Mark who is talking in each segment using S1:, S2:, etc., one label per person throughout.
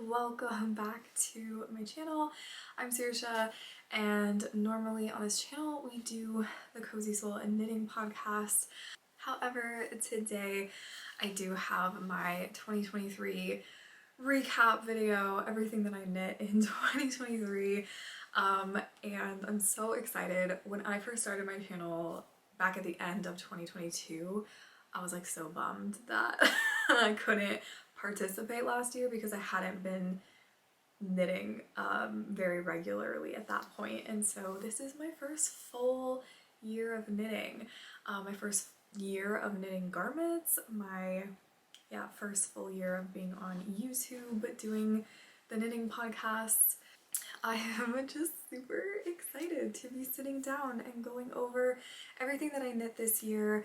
S1: welcome back to my channel. I'm Saoirse, and normally on this channel we do the Cozy Soul and Knitting podcast. However, today I do have my 2023 recap video, everything that I knit in 2023, and I'm so excited. When I first started my channel back at the end of 2022, I was like so bummed that I couldn't participate last year because I hadn't been knitting very regularly at that point, and so this is my first full year of knitting, my first year of knitting garments, my first full year of being on YouTube doing the knitting podcasts. I am just super excited to be sitting down and going over everything that I knit this year.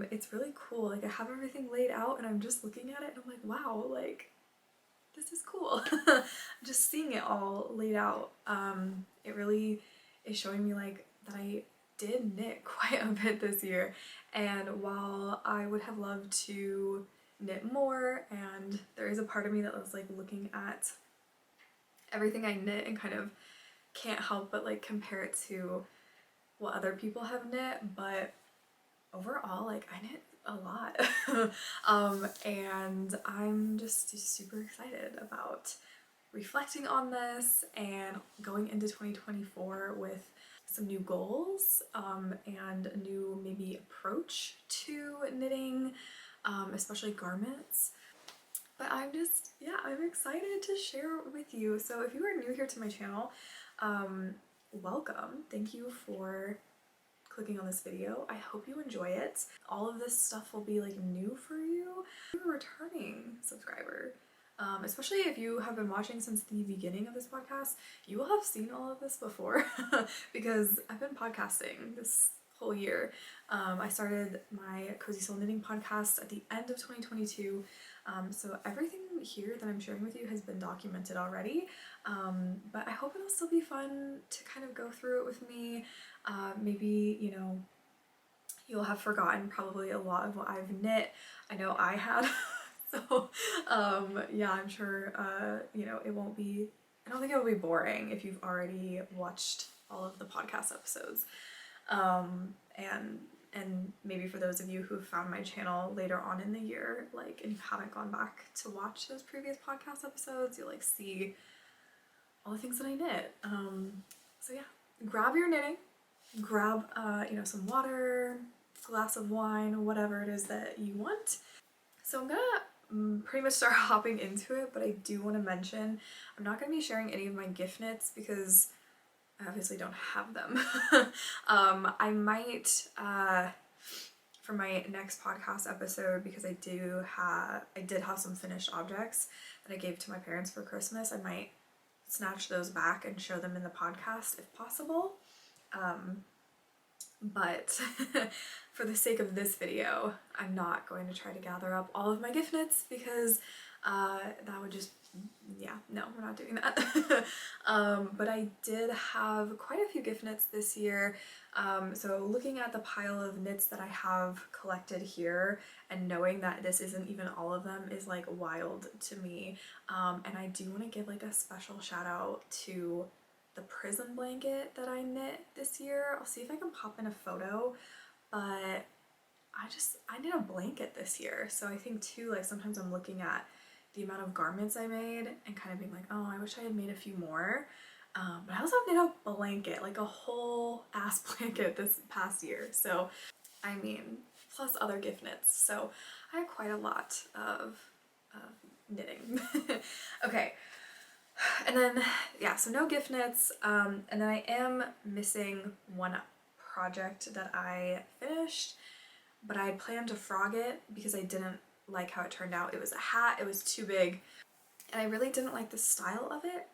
S1: It's really cool. Like, I have everything laid out and I'm just looking at it and I'm like, wow, like, this is cool. Just seeing it all laid out. It really is showing me like that I did knit quite a bit this year, and while I would have loved to knit more, and there is a part of me that was like looking at everything I knit and kind of can't help but like compare it to what other people have knit, but overall, like, I knit a lot. And I'm just super excited about reflecting on this and going into 2024 with some new goals and a new maybe approach to knitting, especially garments. But I'm excited to share with you. So if you are new here to my channel, welcome. Thank you for clicking on this video. I hope you enjoy it. All of this stuff will be like new for you. If you're a returning subscriber, especially if you have been watching since the beginning of this podcast, you will have seen all of this before because I've been podcasting this whole year. I started my Cozy Soul Knitting podcast at the end of 2022. So everything here that I'm sharing with you has been documented already, but I hope it'll still be fun to kind of go through it with me. Maybe, you know, you'll have forgotten probably a lot of what I've knit. I know I had. So yeah, I'm sure you know, it won't be, I don't think it will be boring if you've already watched all of the podcast episodes. And maybe for those of you who found my channel later on in the year, like, and you haven't gone back to watch those previous podcast episodes, you'll like see all the things that I knit. So yeah, grab your knitting, grab you know, some water, glass of wine, whatever it is that you want. So I'm gonna pretty much start hopping into it, but I do want to mention I'm not going to be sharing any of my gift knits because I obviously don't have them. I might for my next podcast episode, because I did have some finished objects that I gave to my parents for Christmas. I might snatch those back and show them in the podcast if possible. But for the sake of this video, I'm not going to try to gather up all of my gift knits because that would just, yeah, no, we're not doing that. But I did have quite a few gift knits this year. So looking at the pile of knits that I have collected here and knowing that this isn't even all of them is like wild to me. And I do want to give like a special shout out to the prison blanket that I knit this year. I'll see if I can pop in a photo, but I knit a blanket this year. So I think too, like, sometimes I'm looking at the amount of garments I made and kind of being like, oh, I wish I had made a few more. But I also knit a blanket, like a whole ass blanket this past year. So, I mean, plus other gift knits. So I had quite a lot of knitting. Okay. And then, yeah, so no gift knits, and then I am missing one project that I finished, but I had planned to frog it because I didn't like how it turned out. It was a hat, it was too big, and I really didn't like the style of it,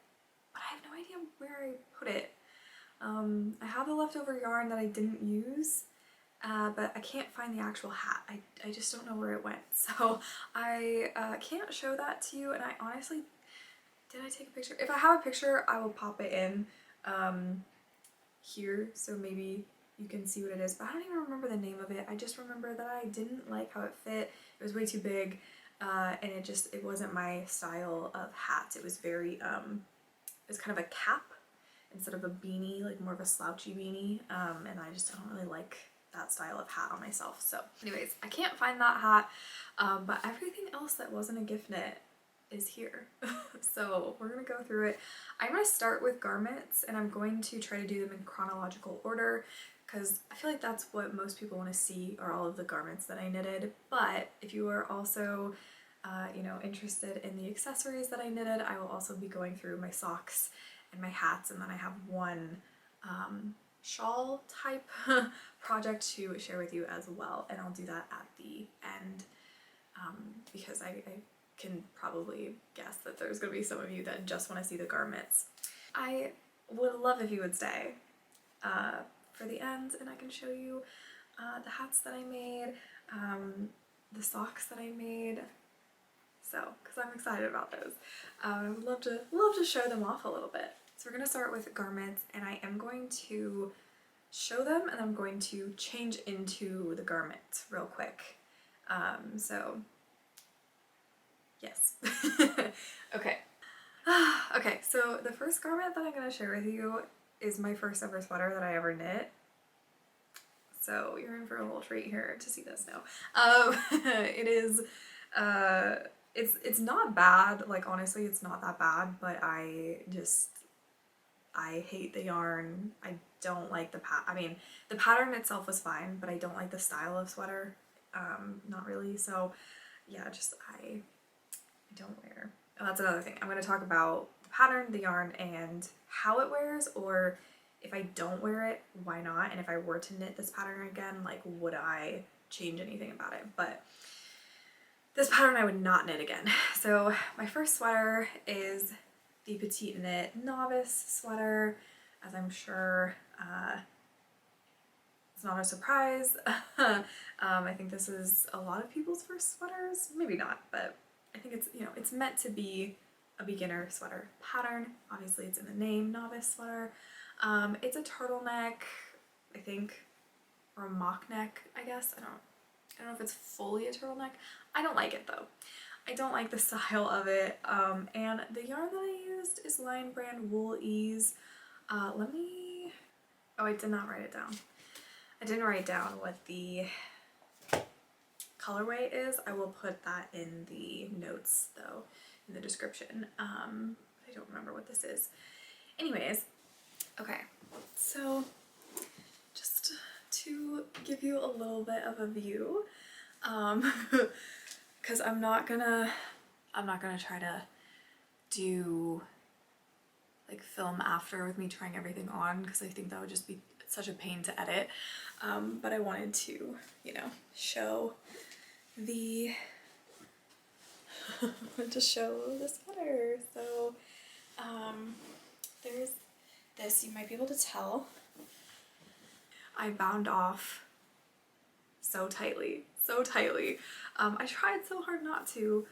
S1: but I have no idea where I put it. I have a leftover yarn that I didn't use, but I can't find the actual hat. I just don't know where it went, so I can't show that to you, and I honestly, did I take a picture? If I have a picture, I will pop it in here, so maybe you can see what it is, but I don't even remember the name of it. I just remember that I didn't like how it fit. It was way too big, and it wasn't my style of hat. It was very, it was kind of a cap instead of a beanie, like more of a slouchy beanie, and I just don't really like that style of hat on myself. So anyways, I can't find that hat, but everything else that wasn't a gift knit is here. So we're gonna go through it. I'm gonna start with garments, and I'm going to try to do them in chronological order because I feel like that's what most people want to see, are all of the garments that I knitted. But if you are also you know, interested in the accessories that I knitted, I will also be going through my socks and my hats, and then I have one shawl type project to share with you as well, and I'll do that at the end because I can probably guess that there's gonna be some of you that just want to see the garments. I would love if you would stay for the end, and I can show you the hats that I made, the socks that I made, so because I'm excited about those. I would love to show them off a little bit. So we're gonna start with garments, and I am going to show them, and I'm going to change into the garment real quick. So yes. Okay. Okay, so the first garment that I'm gonna share with you is my first ever sweater that I ever knit. So you're in for a little treat here to see this now. It is, it's not bad, like honestly it's not that bad, but I hate the yarn. I don't like the I mean, the pattern itself was fine, but I don't like the style of sweater, not really. So yeah, just I don't wear. Oh, that's another thing. I'm going to talk about the pattern, the yarn, and how it wears, or if I don't wear it, why not? And if I were to knit this pattern again, like would I change anything about it? But this pattern I would not knit again. So my first sweater is the Petite knit Novice sweater, as I'm sure it's not a surprise. I think this is a lot of people's first sweaters, maybe not, but I think it's, you know, it's meant to be a beginner sweater pattern. Obviously it's in the name, Novice sweater. It's a turtleneck, I think, or a mock neck, I guess. I don't know if it's fully a turtleneck. I don't like it though. I don't like the style of it. And the yarn that I used is Line brand Wool Ease. Oh, I did not write it down. I didn't write down what the colorway is. I will put that in the notes though, in the description. I don't remember what this is. Anyways, okay, so just to give you a little bit of a view, because I'm not gonna try to do like film after with me trying everything on, because I think that would just be such a pain to edit. But I wanted to, you know, show the sweater. So there's this, you might be able to tell. I bound off so tightly, so tightly. I tried so hard not to,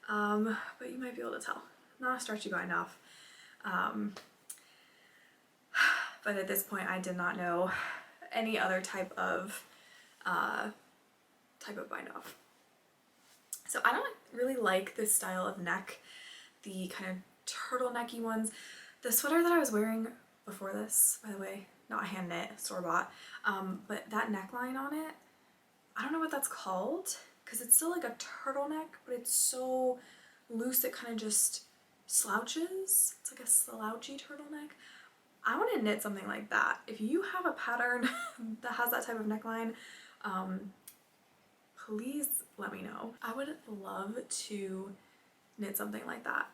S1: but you might be able to tell. Not a stretchy bind off. But at this point I did not know any other type of bind off. So I don't really like this style of neck, the kind of turtlenecky ones. The sweater that I was wearing before this, by the way, not hand knit, store bought, but that neckline on it, I don't know what that's called, because it's still like a turtleneck, but it's so loose it kind of just slouches. It's like a slouchy turtleneck. I want to knit something like that. If you have a pattern that has that type of neckline, please let me know. I would love to knit something like that,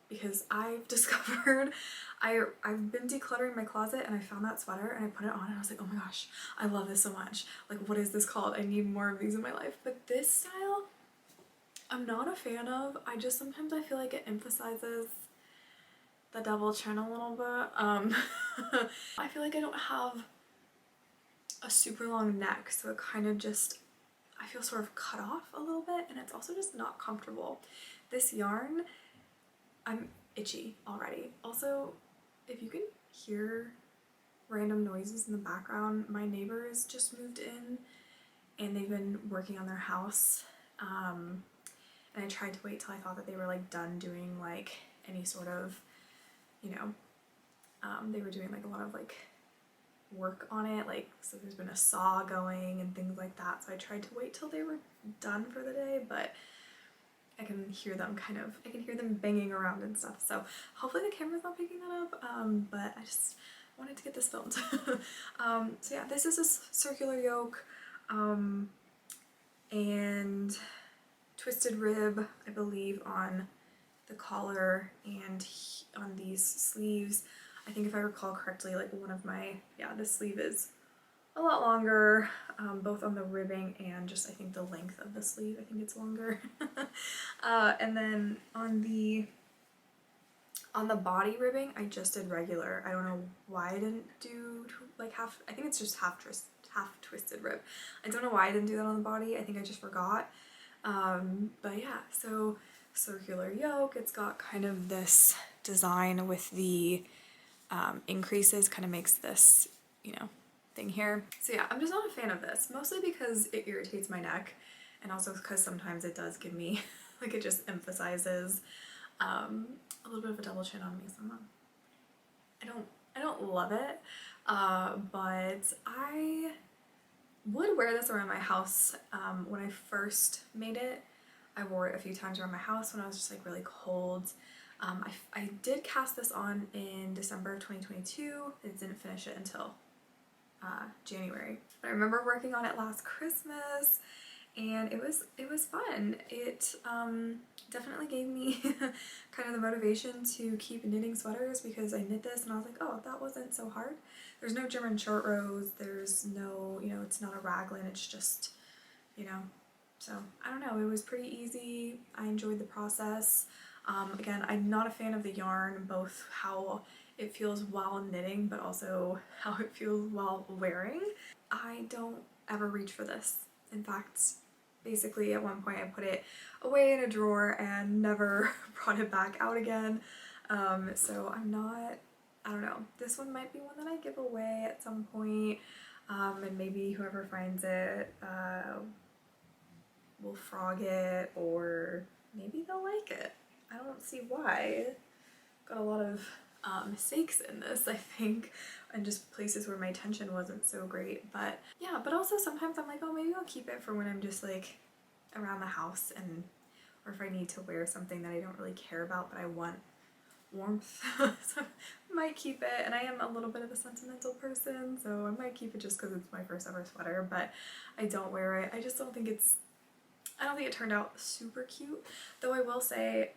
S1: because I've discovered, I've been decluttering my closet and I found that sweater and I put it on and I was like, oh my gosh, I love this so much. Like, what is this called? I need more of these in my life. But this style, I'm not a fan of. Sometimes I feel like it emphasizes the double chin a little bit. I feel like I don't have a super long neck, so it kind of just, I feel sort of cut off a little bit, and it's also just not comfortable. This yarn, I'm itchy already. Also, if you can hear random noises in the background, my neighbors just moved in and they've been working on their house. and I tried to wait till I thought that they were like done doing like any sort of, you know, they were doing like a lot of like work on it, like so there's been a saw going and things like that, so I tried to wait till they were done for the day, but I can hear them I can hear them banging around and stuff, so hopefully the camera's not picking that up, but I just wanted to get this filmed. So yeah, this is a circular yoke, and twisted rib, I believe, on the collar and on these sleeves. I think if I recall correctly, like one of my, yeah, this sleeve is a lot longer, both on the ribbing and just I think the length of the sleeve, I think it's longer. And then on the body ribbing, I just did regular. I don't know why I didn't do like half, I think it's just half twisted rib. I don't know why I didn't do that on the body, I think I just forgot. But yeah, so circular yoke, it's got kind of this design with the increases, kind of makes this, you know, thing here. So yeah, I'm just not a fan of this, mostly because it irritates my neck, and also because sometimes it does give me, like it just emphasizes a little bit of a double chin on me, so I don't love it, but I would wear this around my house. When I first made it, I wore it a few times around my house when I was just like really cold. I did cast this on in December of 2022. I didn't finish it until January. But I remember working on it last Christmas, and it was fun. It definitely gave me kind of the motivation to keep knitting sweaters, because I knit this and I was like, oh, that wasn't so hard. There's no German short rows, there's no, you know, it's not a raglan, it's just, you know, so I don't know, it was pretty easy. I enjoyed the process. Again, I'm not a fan of the yarn, both how it feels while knitting, but also how it feels while wearing. I don't ever reach for this. In fact, basically at one point I put it away in a drawer and never brought it back out again. So I'm not, I don't know, this one might be one that I give away at some point, and maybe whoever finds it will frog it, or maybe they'll like it. I don't see why. Got a lot of mistakes in this, I think, and just places where my tension wasn't so great. But yeah, but also sometimes I'm like, oh, maybe I'll keep it for when I'm just like around the house, and or if I need to wear something that I don't really care about but I want warmth. So I might keep it, and I am a little bit of a sentimental person, so I might keep it just because it's my first ever sweater, but I don't wear it. I just don't think it's, I don't think it turned out super cute, though I will say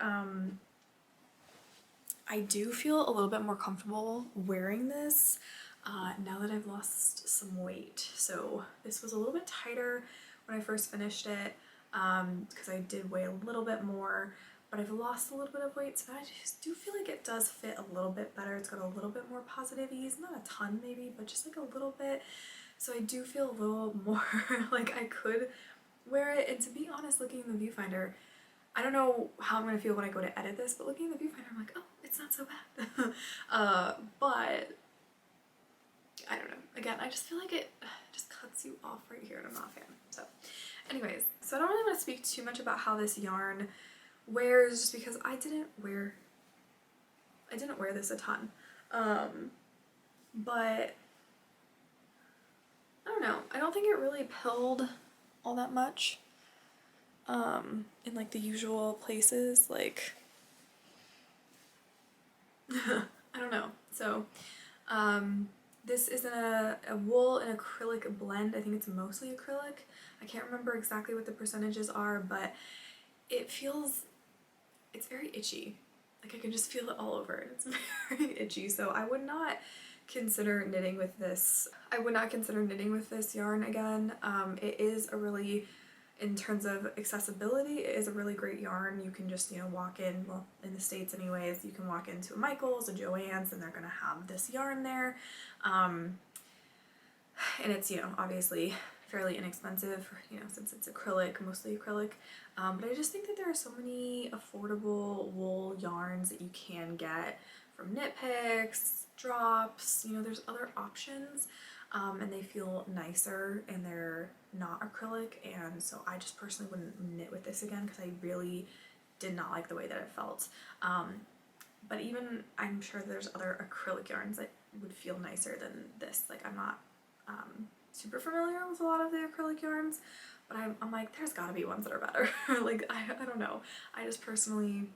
S1: I do feel a little bit more comfortable wearing this now that I've lost some weight. So this was a little bit tighter when I first finished it, because I did weigh a little bit more, but I've lost a little bit of weight, so I just do feel like it does fit a little bit better. It's got a little bit more positive ease, not a ton maybe, but just like a little bit. So I do feel a little more like I could wear it. And to be honest, looking in the viewfinder, I don't know how I'm gonna feel when I go to edit this, but looking in the viewfinder, I'm like, oh, it's not so bad. But I don't know. Again, I just feel like it just cuts you off right here, and I'm not a fan. So anyways, so I don't really want to speak too much about how this yarn wears, just because I didn't wear this a ton. But I don't know. I don't think it really pilled all that much in like the usual places, like I don't know. So this is a wool and acrylic blend. I think it's mostly acrylic. I can't remember exactly what the percentages are, but it feels, it's very itchy. Like I can just feel it all over, and it's very itchy. So I would not consider knitting with this. I would not consider knitting with this yarn again. It is a really, in terms of accessibility, it is a really great yarn. You can just, you know, walk in, well, in the States anyways, you can walk into a Michael's, a Joann's, and they're gonna have this yarn there. And it's, you know, obviously fairly inexpensive, you know, since it's acrylic, mostly acrylic. But I just think that there are so many affordable wool yarns that you can get from Knit Picks, Drops, you know, there's other options. and they feel nicer and they're not acrylic, and so I just personally wouldn't knit with this again because I really did not like the way that it felt. But even I'm sure there's other acrylic yarns that would feel nicer than this. Like I'm not super familiar with a lot of the acrylic yarns, but I'm like, there's gotta be ones that are better. Like I don't know. I just personally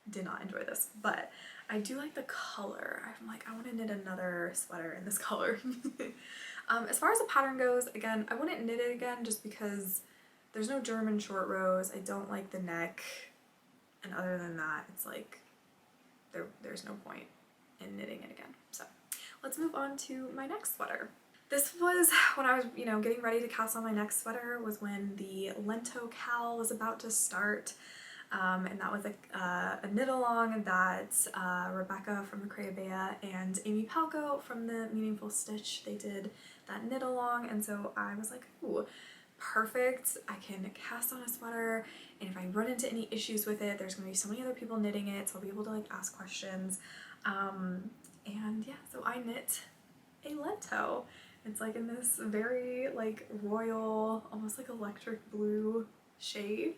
S1: did not enjoy this, but I do like the color. I'm like, I want to knit another sweater in this color. As far as the pattern goes, again, I wouldn't knit it again just because there's no German short rows. I don't like the neck, and other than that, it's like there's no point in knitting it again. So let's move on to my next sweater. This was when I was, you know, getting ready to cast on my next sweater, was when the Lento cowl was about to start. And that was a knit along that Rebecca from the Creabea and Amy Palco from the Meaningful Stitch, they did that knit along, and so I was like, ooh, perfect. I can cast on a sweater, and if I run into any issues with it, there's gonna be so many other people knitting it, so I'll be able to like ask questions. And yeah, so I knit a Lento. It's like in this very like royal, almost like electric blue shade.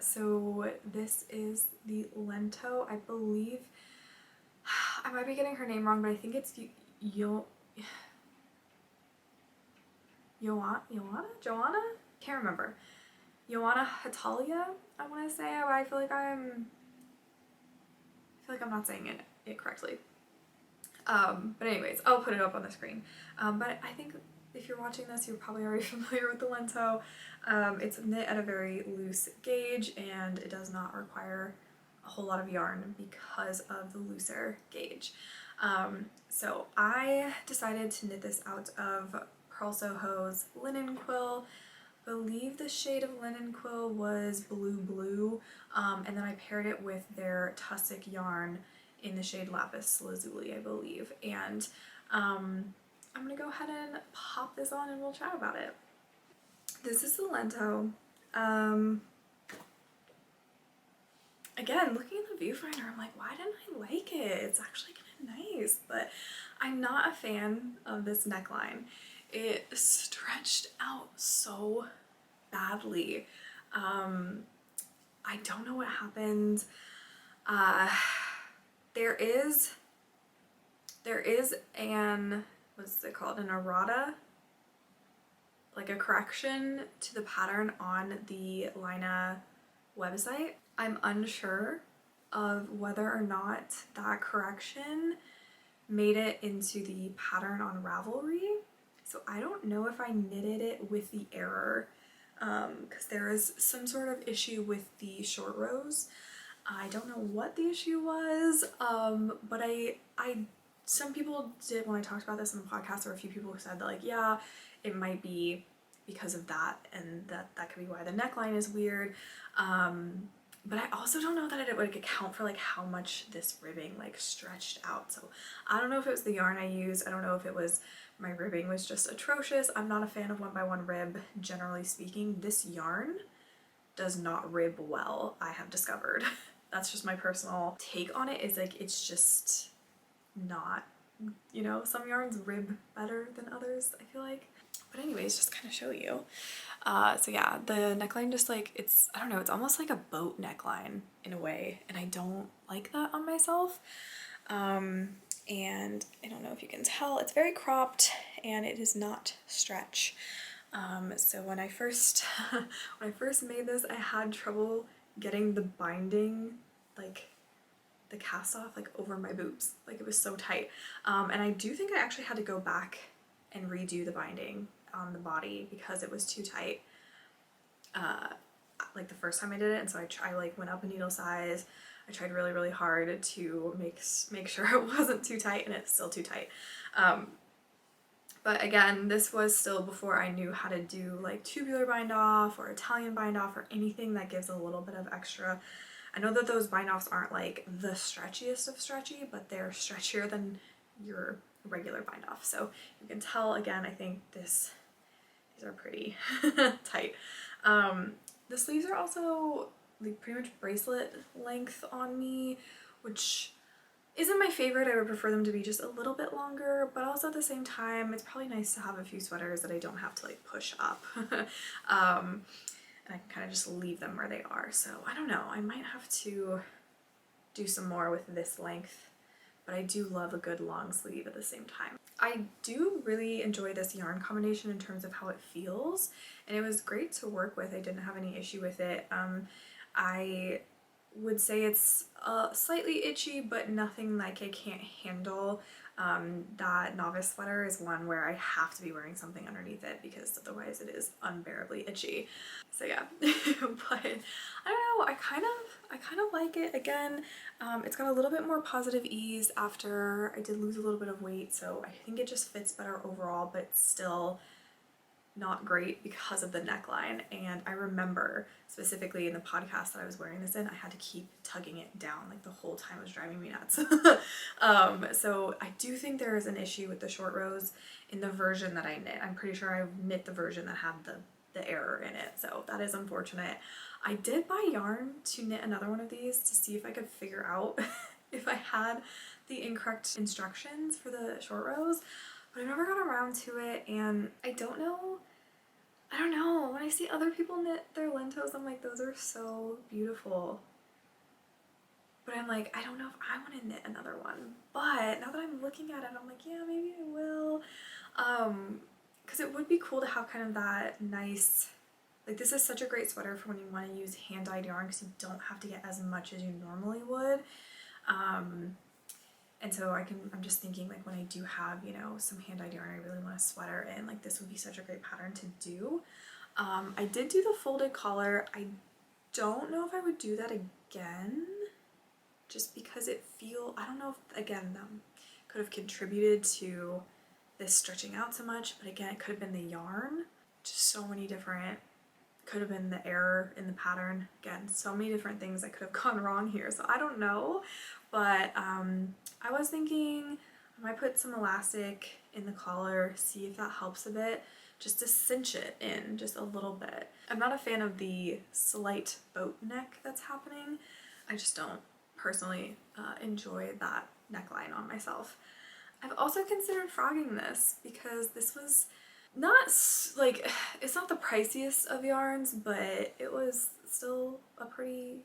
S1: So this is the Lento. I believe, I might be getting her name wrong, but I think it's Jonna? Can't remember. Jonna Hietala, I want to say, but I feel like I'm not saying it correctly. But anyways, I'll put it up on the screen. But I think if you're watching this, you're probably already familiar with the Lento. It's knit at a very loose gauge, and it does not require a whole lot of yarn because of the looser gauge. So I decided to knit this out of Purl Soho's linen quill. I believe the shade of linen quill was blue, and then I paired it with their Tussock yarn in the shade Lapis Lazuli, I believe. And I'm gonna go ahead and pop this on and we'll chat about it. This is the Lento. Again, looking at the viewfinder, I'm like, why didn't I like it? It's actually kind of nice, but I'm not a fan of this neckline. It stretched out so badly. I don't know what happened. There is an, what's it called, an errata, like a correction to the pattern on the NAiMA website. I'm unsure of whether or not that correction made it into the pattern on Ravelry. So I don't know if I knitted it with the error, because there is some sort of issue with the short rows. I don't know what the issue was, but some people did, when I talked about this on the podcast, there were a few people who said that, like, yeah, it might be because of that, and that could be why the neckline is weird. But I also don't know that it would account for like how much this ribbing like stretched out. So I don't know if it was the yarn I used. I don't know if it was my ribbing was just atrocious. I'm not a fan of 1x1 rib, generally speaking. This yarn does not rib well, I have discovered. That's just my personal take on it, is like, it's just not, you know, some yarns rib better than others, I feel like. But anyways, just kind of show you. So yeah, the neckline just like, it's, I don't know, it's almost like a boat neckline in a way, and I don't like that on myself. And I don't know if you can tell, it's very cropped and it is not stretch. So when I first made this, I had trouble getting the binding, like the cast off, like over my boobs. Like it was so tight. And I do think I actually had to go back and redo the binding on the body because it was too tight, like the first time I did it. And so I like went up a needle size. I tried really, really hard to make sure it wasn't too tight, and it's still too tight. But again, this was still before I knew how to do like tubular bind off or Italian bind off or anything that gives a little bit of extra. I know that those bind offs aren't like the stretchiest of stretchy, but they're stretchier than your regular bind off. So you can tell, again, I think these are pretty tight. The sleeves are also like pretty much bracelet length on me, which isn't my favorite. I would prefer them to be just a little bit longer, but also at the same time, it's probably nice to have a few sweaters that I don't have to like push up. And I can kind of just leave them where they are. So I don't know, I might have to do some more with this length, but I do love a good long sleeve at the same time. I do really enjoy this yarn combination in terms of how it feels, and it was great to work with. I didn't have any issue with it. I would say it's slightly itchy, but nothing like I can't handle. That Novice sweater is one where I have to be wearing something underneath it because otherwise it is unbearably itchy. So yeah, but I don't know, I kind of like it. Again, it's got a little bit more positive ease after I did lose a little bit of weight, so I think it just fits better overall, but it's still not great because of the neckline. And I remember specifically in the podcast that I was wearing this in, I had to keep tugging it down like the whole time. It was driving me nuts. So I do think there is an issue with the short rows in the version that I knit. I'm pretty sure I knit the version that had the error in it, so that is unfortunate. I did buy yarn to knit another one of these to see if I could figure out if I had the incorrect instructions for the short rows, but I never got around to it. And I don't know, when I see other people knit their lentos, I'm like, those are so beautiful. But I'm like, I don't know if I want to knit another one. But now that I'm looking at it, I'm like, yeah, maybe I will. Because it would be cool to have kind of that nice, like this is such a great sweater for when you want to use hand-dyed yarn because you don't have to get as much as you normally would. And so I'm just thinking like when I do have, you know, some hand-dyed yarn I really want a sweater in, like this would be such a great pattern to do. I did do the folded collar. I don't know if I would do that again, just because I don't know if, again, could have contributed to this stretching out so much, but again, it could have been the yarn. Just so many different, could have been the error in the pattern. Again, so many different things that could have gone wrong here, so I don't know. But I was thinking I might put some elastic in the collar, see if that helps a bit, just to cinch it in just a little bit. I'm not a fan of the slight boat neck that's happening. I just don't personally enjoy that neckline on myself. I've also considered frogging this because this was not like, it's not the priciest of yarns, but it was still a pretty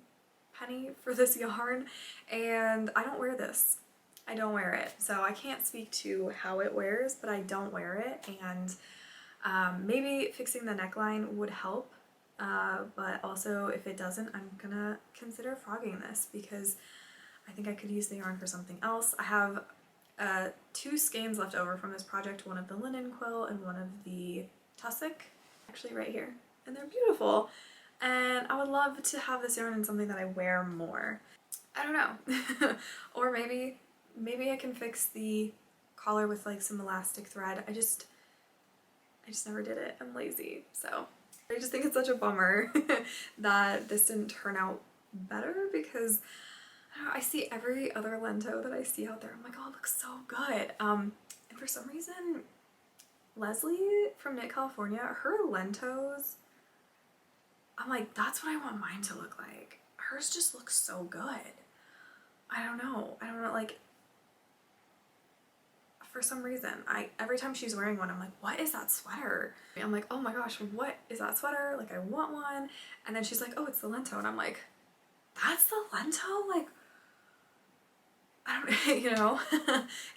S1: penny for this yarn, and I don't wear this. I don't wear it, so I can't speak to how it wears, but I don't wear it. And maybe fixing the neckline would help, but also if it doesn't, I'm gonna consider frogging this because I think I could use the yarn for something else. I have 2 skeins left over from this project, one of the linen quill and one of the Tussock, actually right here, and they're beautiful. And I would love to have this yarn in something that I wear more. I don't know. Or maybe I can fix the collar with like some elastic thread. I just never did it. I'm lazy. So I just think it's such a bummer that this didn't turn out better because I don't know, I see every other lento that I see out there, I'm like, oh, it looks so good. And for some reason, Leslie from Knit California, her lentos, I'm like, that's what I want mine to look like. Hers just looks so good. I don't know, like, for some reason, every time she's wearing one, I'm like, what is that sweater? I'm like, oh my gosh, what is that sweater? Like, I want one. And then she's like, oh, it's the Lento. And I'm like, that's the Lento? Like, I don't, you know,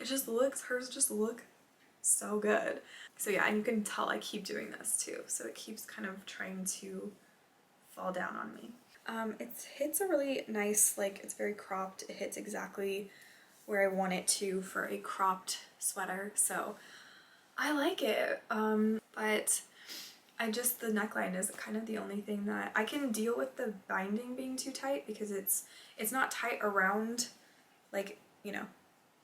S1: it just looks, hers just look so good. So yeah, and you can tell I keep doing this too. So it keeps kind of trying to fall down on me. It hits a really nice, like, it's very cropped. It hits exactly where I want it to for a cropped sweater. So I like it. But the neckline is kind of the only thing that I can deal with, the binding being too tight, because it's not tight around, like, you know,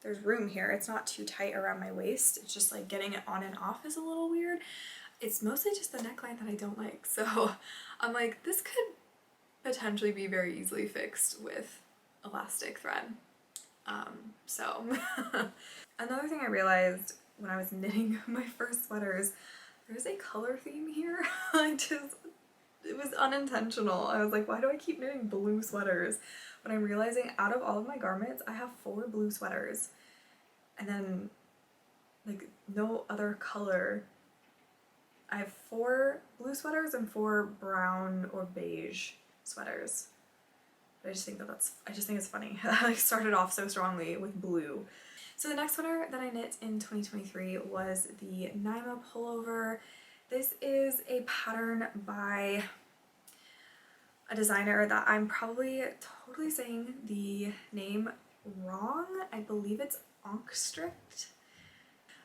S1: there's room here. It's not too tight around my waist. It's just like getting it on and off is a little weird. It's mostly just the neckline that I don't like. So I'm like, this could potentially be very easily fixed with elastic thread. So another thing I realized when I was knitting my first sweaters, there's a color theme here. it was unintentional. I was like, why do I keep knitting blue sweaters? But I'm realizing out of all of my garments, I have 4 blue sweaters. And then, like, no other color. I have 4 blue sweaters and 4 brown or beige sweaters. But I just think it's funny. I started off so strongly with blue. So the next sweater that I knit in 2023 was the NAiMA pullover. This is a pattern by a designer that I'm probably totally saying the name wrong. I believe it's ANKESTiCK.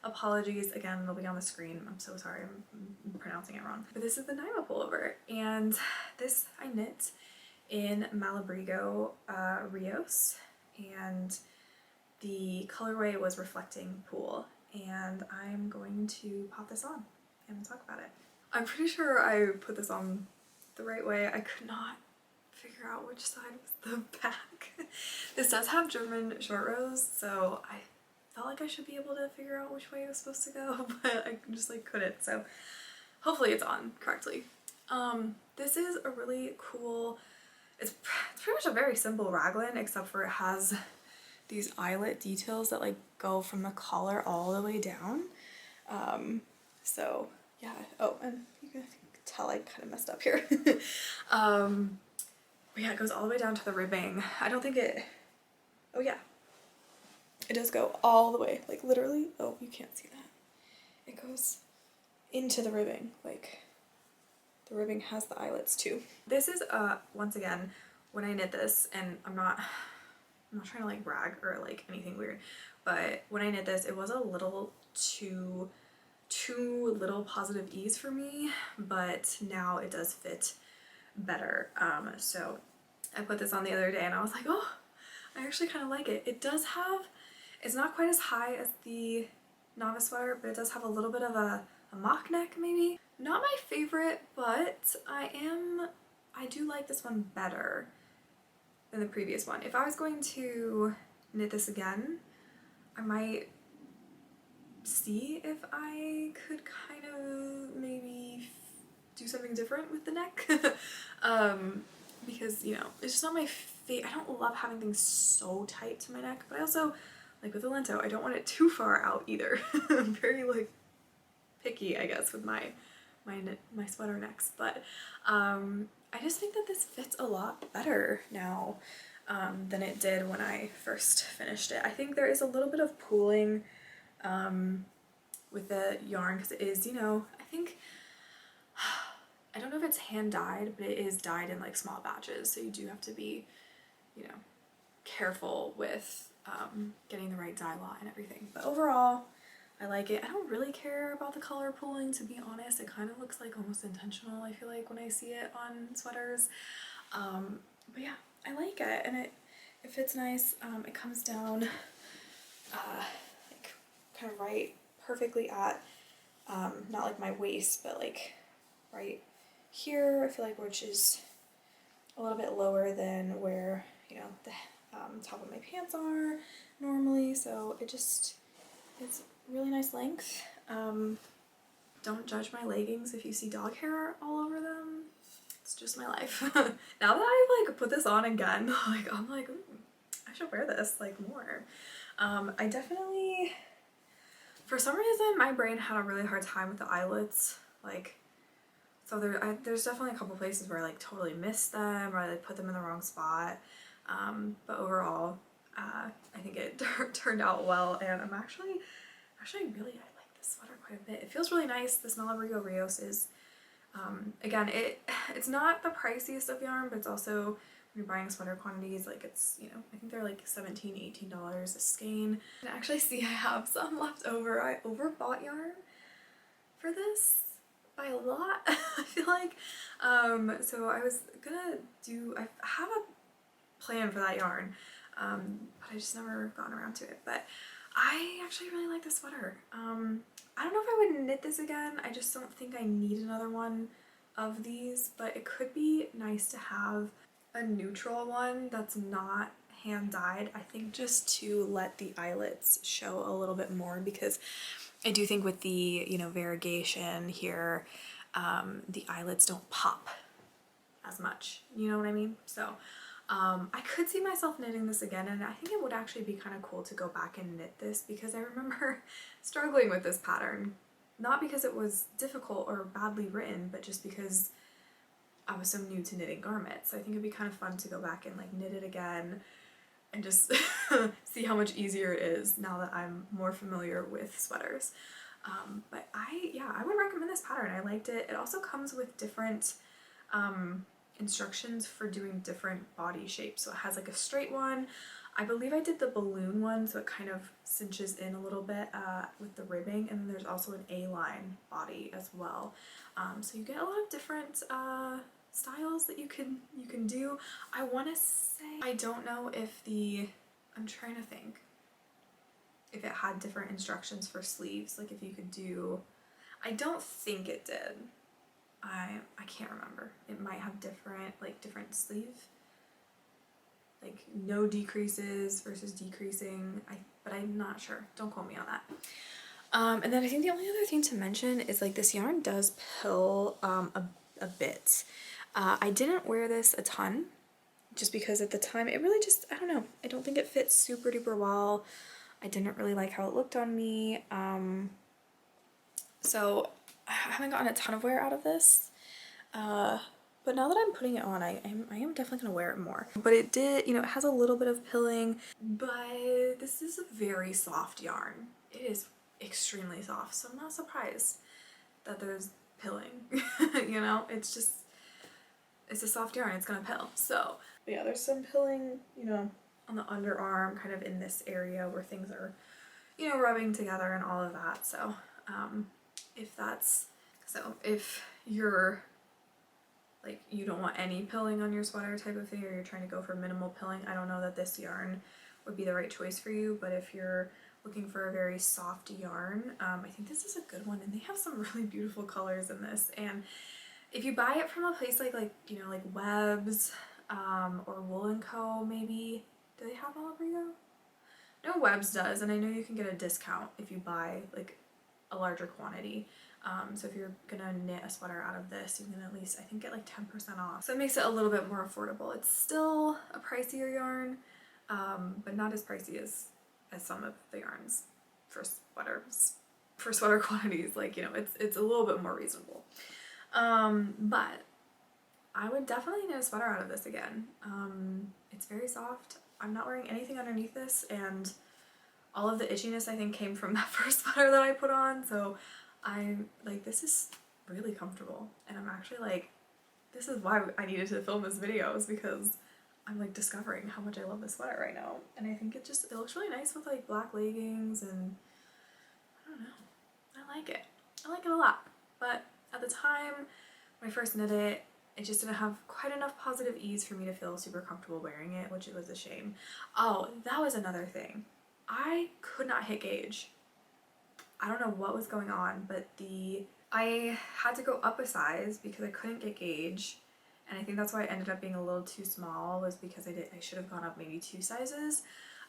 S1: Apologies, again, it'll be on the screen. I'm so sorry, I'm pronouncing it wrong. But this is the NAiMA pullover, and this I knit in Malabrigo Rios, and the colorway was reflecting pool, and I'm going to pop this on and talk about it. I'm pretty sure I put this on the right way. I could not figure out which side was the back. This does have German short rows, so I felt like I should be able to figure out which way it was supposed to go, but I just like couldn't, so hopefully it's on correctly. This is a really cool, it's pretty much a very simple raglan, except for it has these eyelet details that like go from the collar all the way down. So yeah, oh, and you can tell I kind of messed up here. But yeah, it goes all the way down to the ribbing. I don't think it, oh yeah, it does go all the way, like literally, oh, you can't see that. It goes into the ribbing, like the ribbing has the eyelets too. This is, once again, when I knit this, and I'm not trying to like brag or like anything weird, but when I knit this, it was a little too little positive ease for me, but now it does fit better. So I put this on the other day and I was like, oh, I actually kind of like it. It does have, it's not quite as high as the Novice sweater, but it does have a little bit of a mock neck maybe. Not my favorite, but I do like this one better than the previous one. If I was going to knit this again, I might see if I could kind of maybe do something different with the neck. Because, you know, it's just not my favorite. I don't love having things so tight to my neck, but I also, like with the Lento, I don't want it too far out either. I'm very like picky, I guess, with my sweater necks, but I just think that this fits a lot better now than it did when I first finished it. I think there is a little bit of pooling with the yarn, because it is, you know, I think, I don't know if it's hand dyed, but it is dyed in like small batches, so you do have to be, you know, careful with getting the right dye lot and everything. But overall, I like it. I don't really care about the color pooling, to be honest. It kind of looks like almost intentional, I feel like, when I see it on sweaters. But yeah, I like it, and it fits nice. It comes down like kind of right perfectly at, not like my waist, but like right here, I feel like, which is a little bit lower than where, you know, the top of my pants are normally, so it's really nice length. Don't judge my leggings if you see dog hair all over them. It's just my life. Now that I've like put this on again, like I'm like, I should wear this like more. I definitely, for some reason, my brain had a really hard time with the eyelets. Like, so there's definitely a couple places where I like totally missed them, or I like put them in the wrong spot. But overall, I think it turned out well, and I'm actually really, I like this sweater quite a bit. It feels really nice. This Malabrigo Rios is, again, it's not the priciest of yarn, but it's also, when you're buying sweater quantities, like it's, you know, I think they're like $17, $18 a skein. And actually see I have some left over. I overbought yarn for this by a lot, I feel like. So I was gonna do, I have a plan for that yarn, but I just never gotten around to it. But I actually really like this sweater. I don't know if I would knit this again. I just don't think I need another one of these, but it could be nice to have a neutral one that's not hand dyed. I think just to let the eyelets show a little bit more, because I do think with the, you know, variegation here, the eyelets don't pop as much, you know what I mean? So I could see myself knitting this again, and I think it would actually be kind of cool to go back and knit this because I remember struggling with this pattern, not because it was difficult or badly written, but just because I was so new to knitting garments. So I think it'd be kind of fun to go back and like knit it again and just see how much easier it is now that I'm more familiar with sweaters. But I would recommend this pattern. I liked it. It also comes with different instructions for doing different body shapes. So it has like a straight one. I believe I did the balloon one, so it kind of cinches in a little bit with the ribbing, and then there's also an A-line body as well. So you get a lot of different styles that you can do. I want to say, I don't know if I'm trying to think if it had different instructions for sleeves, like if you could do, I don't think it did. I can't remember. It might have different sleeve, like no decreases versus decreasing, but I'm not sure. Don't quote me on that. And then I think the only other thing to mention is like this yarn does pill a bit. I didn't wear this a ton just because at the time it really just, I don't know, I don't think it fits super duper well. I didn't really like how it looked on me. So I haven't gotten a ton of wear out of this. But now that I'm putting it on, I am definitely gonna wear it more. But it did, you know, it has a little bit of pilling, but this is a very soft yarn. It is extremely soft, so I'm not surprised that there's pilling. You know, it's a soft yarn, it's gonna pill. So but yeah, there's some pilling, you know, on the underarm, kind of in this area where things are, you know, rubbing together and all of that. So if you're like, you don't want any pilling on your sweater type of thing, or you're trying to go for minimal pilling, I don't know that this yarn would be the right choice for you. But if you're looking for a very soft yarn, I think this is a good one, and they have some really beautiful colors in this. And if you buy it from a place like you know, like Webs or Wool & Co. maybe, do they have Malabrigo? No, Webs does, and I know you can get a discount if you buy like a larger quantity. So if you're gonna knit a sweater out of this, you can at least, I think, get like 10% off. So it makes it a little bit more affordable. It's still a pricier yarn, but not as pricey as some of the yarns for sweaters, for sweater quantities. Like, you know, it's a little bit more reasonable. But I would definitely knit a sweater out of this again. It's very soft. I'm not wearing anything underneath this, and all of the itchiness I think came from that first sweater that I put on. So I'm like, this is really comfortable, and I'm actually like, this is why I needed to film this video, is because I'm like discovering how much I love this sweater right now. And I think it looks really nice with like black leggings, and I don't know, I like it. I like it a lot. But at the time when I first knit it, it just didn't have quite enough positive ease for me to feel super comfortable wearing it, which it was a shame. Oh, that was another thing. I could not hit gauge. I don't know what was going on, but I had to go up a size because I couldn't get gauge, and I think that's why I ended up being a little too small, was because I should have gone up maybe 2 sizes.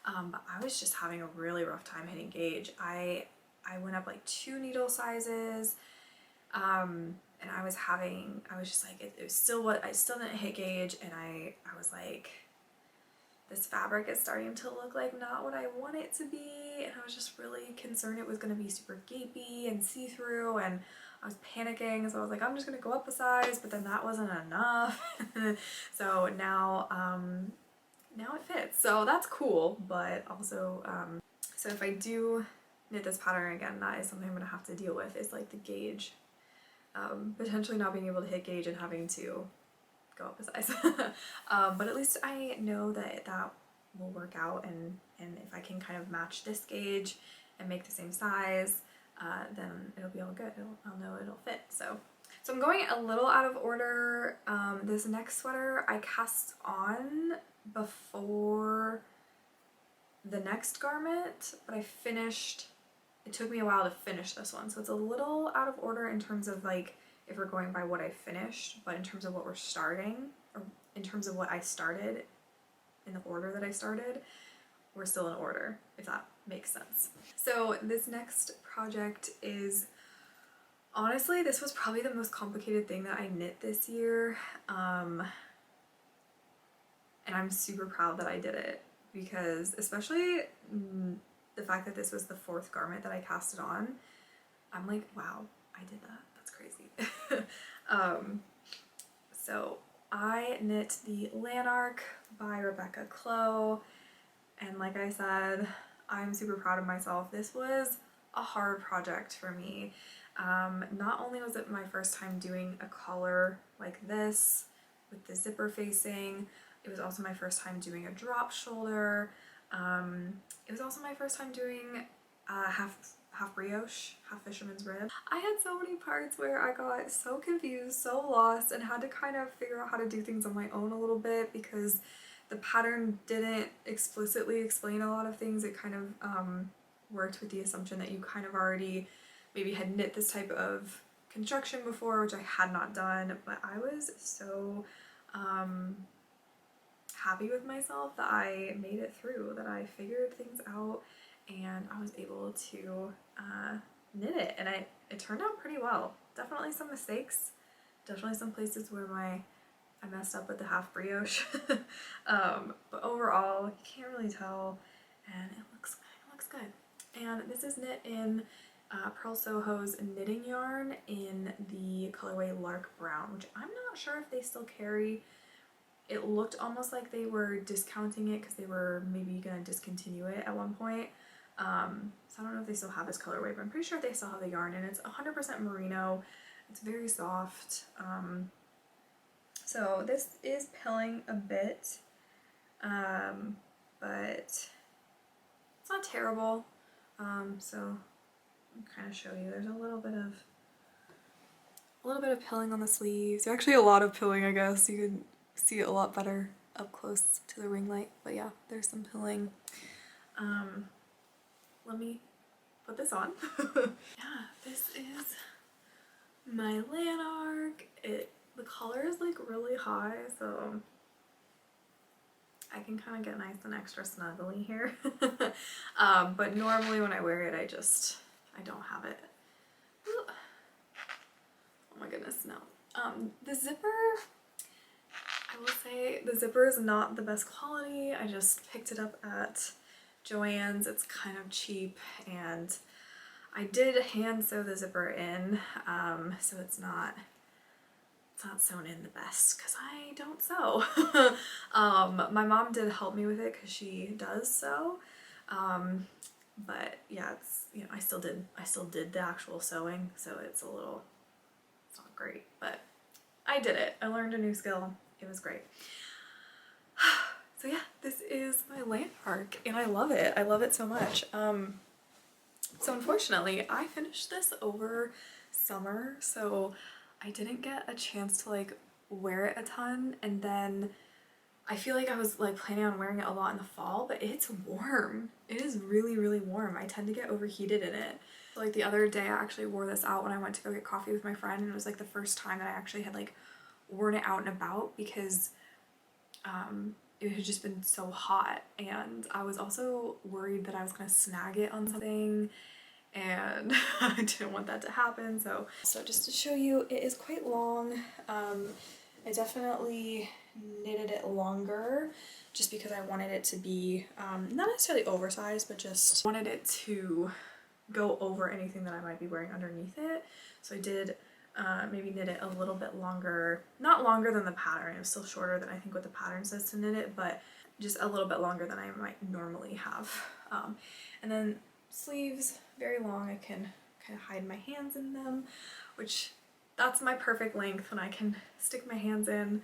S1: But I was just having a really rough time hitting gauge. I went up like 2 needle sizes, and I was just like, it was still I still didn't hit gauge, and I was like, this fabric is starting to look like not what I want it to be, and I was just really concerned it was going to be super gapey and see-through, and I was panicking, so I was like, I'm just going to go up a size, but then that wasn't enough. So now it fits, so that's cool. But also so if I do knit this pattern again, that is something I'm going to have to deal with, is like the gauge, potentially not being able to hit gauge and having to go up a size. But at least I know that that will work out, and if I can kind of match this gauge and make the same size, then it'll be all good. I'll know it'll fit. So I'm going a little out of order. This next sweater I cast on before the next garment, but it took me a while to finish this one, so it's a little out of order in terms of like, if we're going by what I finished, but in terms of what we're starting, or in terms of what I started, in the order that I started, we're still in order, if that makes sense. So this next project is Honestly, this was probably the most complicated thing that I knit this year. And I'm super proud that I did it because especially the fact that this was the 4th garment that I casted on, I'm like, wow, I did that. That's crazy. So I knit the Lanark by Rebecca Clow, and like I said, I'm super proud of myself. This was a hard project for me. Not only was it my first time doing a collar like this with the zipper facing, it was also my first time doing a drop shoulder. It was also my first time doing half brioche, half fisherman's rib. I had so many parts where I got so confused, so lost, and had to kind of figure out how to do things on my own a little bit because the pattern didn't explicitly explain a lot of things. It kind of worked with the assumption that you kind of already maybe had knit this type of construction before, which I had not done, but I was so happy with myself that I made it through, that I figured things out, and I was able to knit it, and it turned out pretty well. Definitely some mistakes, definitely some places where I messed up with the half brioche, but overall you can't really tell, and it looks good. And this is knit in Purl Soho's knitting yarn in the colorway Lark Brown, which I'm not sure if they still carry. It looked almost like they were discounting it because they were maybe gonna discontinue it at one point. So I don't know if they still have this colorway, but I'm pretty sure they still have the yarn, and it's 100% merino. It's very soft. So this is pilling a bit, but it's not terrible. So I'll kind of show you. There's a little bit of pilling on the sleeves. Actually, a lot of pilling, I guess. You could see it a lot better up close to the ring light. But yeah, there's some pilling. Let me put this on. Yeah, this is my Lanark. The collar is like really high, so I can kind of get nice and extra snuggly here. But normally when I wear it, I don't have it. Ooh. Oh my goodness, no. The zipper, I will say the zipper is not the best quality. I just picked it up at Joann's. It's kind of cheap, and I did hand sew the zipper in, so it's not sewn in the best because I don't sew. My mom did help me with it because she does sew, but yeah, it's, you know, I still did the actual sewing, so it's not great, but I did it. I learned a new skill. It was great. So yeah, this is my Lanark, and I love it. I love it so much. So unfortunately, I finished this over summer, so I didn't get a chance to like wear it a ton, and then I feel like I was like planning on wearing it a lot in the fall, but it's warm. It is really, really warm. I tend to get overheated in it. So, like the other day I actually wore this out when I went to go get coffee with my friend, and it was like the first time that I actually had like worn it out and about because it had just been so hot, and I was also worried that I was gonna snag it on something, and I didn't want that to happen. So just to show you, it is quite long. I definitely knitted it longer just because I wanted it to be not necessarily oversized, but just wanted it to go over anything that I might be wearing underneath it. So I did maybe knit it a little bit longer, not longer than the pattern. It was still shorter than I think what the pattern says to knit it, but just a little bit longer than I might normally have. And then sleeves, very long. I can kind of hide my hands in them, which that's my perfect length when I can stick my hands in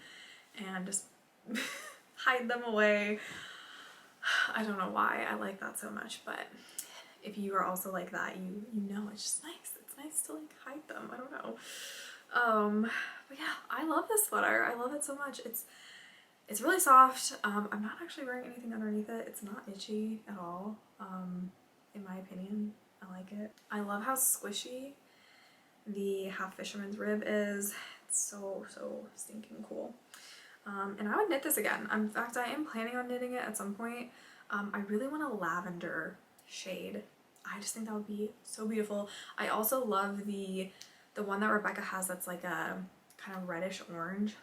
S1: and just hide them away. I don't know why I like that so much, but if you are also like that, you know it's just nice. It's nice to like hide them. I don't know. But yeah, I love this sweater. I love it so much. It's really soft. I'm not actually wearing anything underneath it. It's not itchy at all. In my opinion, I like it. I love how squishy the half fisherman's rib is. It's so stinking cool. And I would knit this again. In fact, I am planning on knitting it at some point. I really want a lavender shade. I just think that would be so beautiful. I also love the the one that Rebecca has that's like a kind of reddish orange,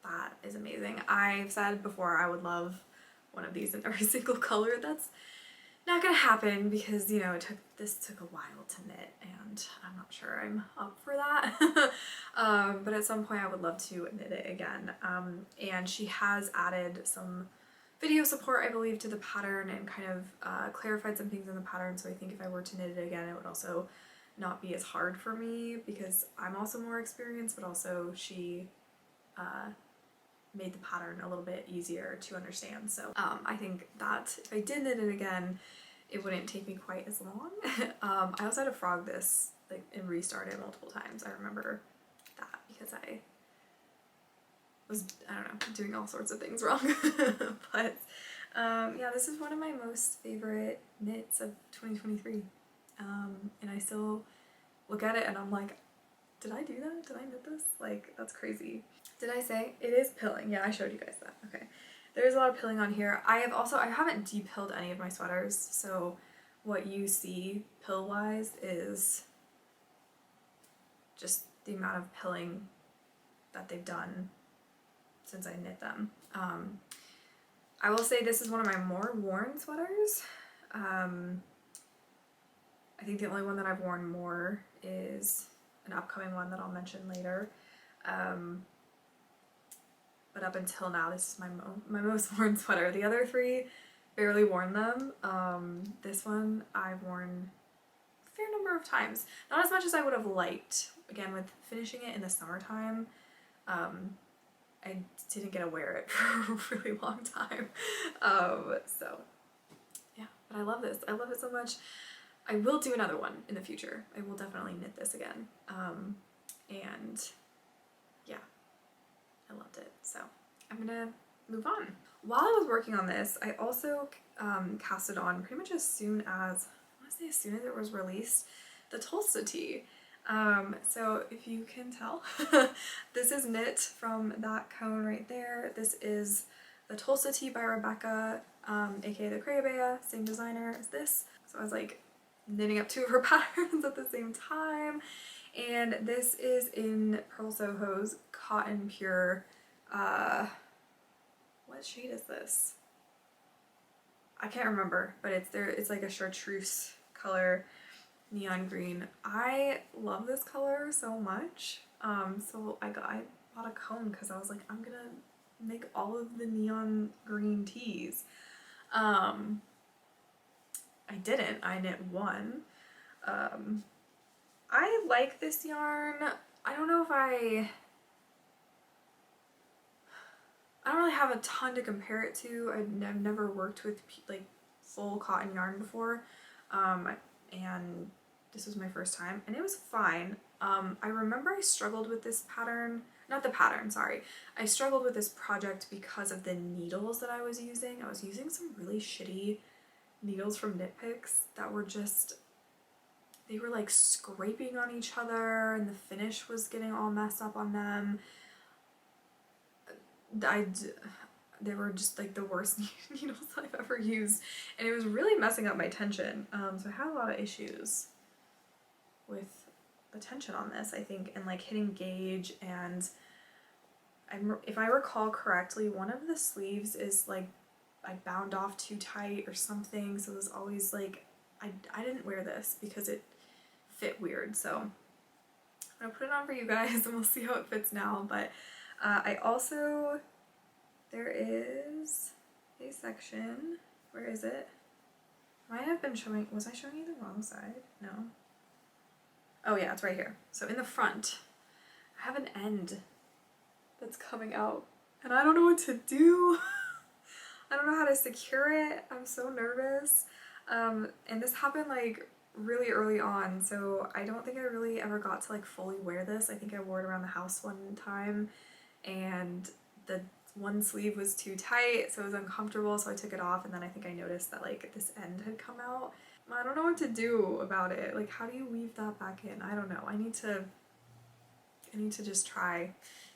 S1: that is amazing. I've said before I would love one of these in every single color. That's not gonna happen because, you know, this took a while to knit and I'm not sure I'm up for that. But at some point I would love to knit it again. And she has added some video support, I believe, to the pattern and kind of clarified some things in the pattern, so I think if I were to knit it again it would also not be as hard for me because I'm also more experienced, but also she made the pattern a little bit easier to understand. So I think that if I did knit it again, it wouldn't take me quite as long. I also had to frog this like and restart it multiple times. I remember that because I was, I don't know, doing all sorts of things wrong. But yeah, this is one of my most favorite knits of 2023. And I still look at it and I'm like, did I do that? Did I knit this? Like, that's crazy. Did I say? It is pilling. Yeah, I showed you guys that. Okay. There's a lot of pilling on here. I haven't de-pilled any of my sweaters, so what you see pill-wise is just the amount of pilling that they've done since I knit them. I will say this is one of my more worn sweaters. I think the only one that I've worn more is an upcoming one that I'll mention later. But up until now, this is my most worn sweater. The other three, barely worn them. This one I've worn a fair number of times. Not as much as I would have liked. Again, with finishing it in the summertime, I didn't get to wear it for a really long time. So yeah, but I love this. I love it so much. I will do another one in the future. I will definitely knit this again. And yeah, I loved it. So I'm gonna move on. While I was working on this, I also cast it on pretty much as soon as, I want to say as soon as it was released, the Tolsta tee. So if you can tell, this is knit from that cone right there. This is the Tolsta tee by Rebecca, aka the Crayabea, same designer as this. So I was like knitting up two of her patterns at the same time. And this is in Purl Soho's Cotton Pure, what shade is this? I can't remember, but it's like a chartreuse color, neon green. I love this color so much. So I bought a cone because I was like, I'm gonna make all of the neon green tees. I didn't. I knit one. I like this yarn. I don't know if I don't really have a ton to compare it to. I've never worked with like full cotton yarn before, and this was my first time, and it was fine. I remember I struggled with this pattern, not the pattern, sorry. I struggled with this project because of the needles that I was using. I was using some really shitty needles from Knit Picks that were just, they were like scraping on each other and the finish was getting all messed up on them. They were just like the worst needles I've ever used, and it was really messing up my tension. So I had a lot of issues with the tension on this, I think, and like hitting gauge, and if I recall correctly, one of the sleeves is like I bound off too tight or something, so it was always like I didn't wear this because it fit weird. So I'm gonna put it on for you guys and we'll see how it fits now. But I also, there is a section, where is it? Might have been showing, was I showing you the wrong side? No. Oh yeah, it's right here. So in the front, I have an end that's coming out and I don't know what to do. I don't know how to secure it. I'm so nervous. And this happened like really early on, so I don't think I really ever got to like fully wear this. I think I wore it around the house one time and the one sleeve was too tight, so it was uncomfortable, so I took it off, and then I think I noticed that like this end had come out. I don't know what to do about it. Like, how do you weave that back in? I don't know. I need to just try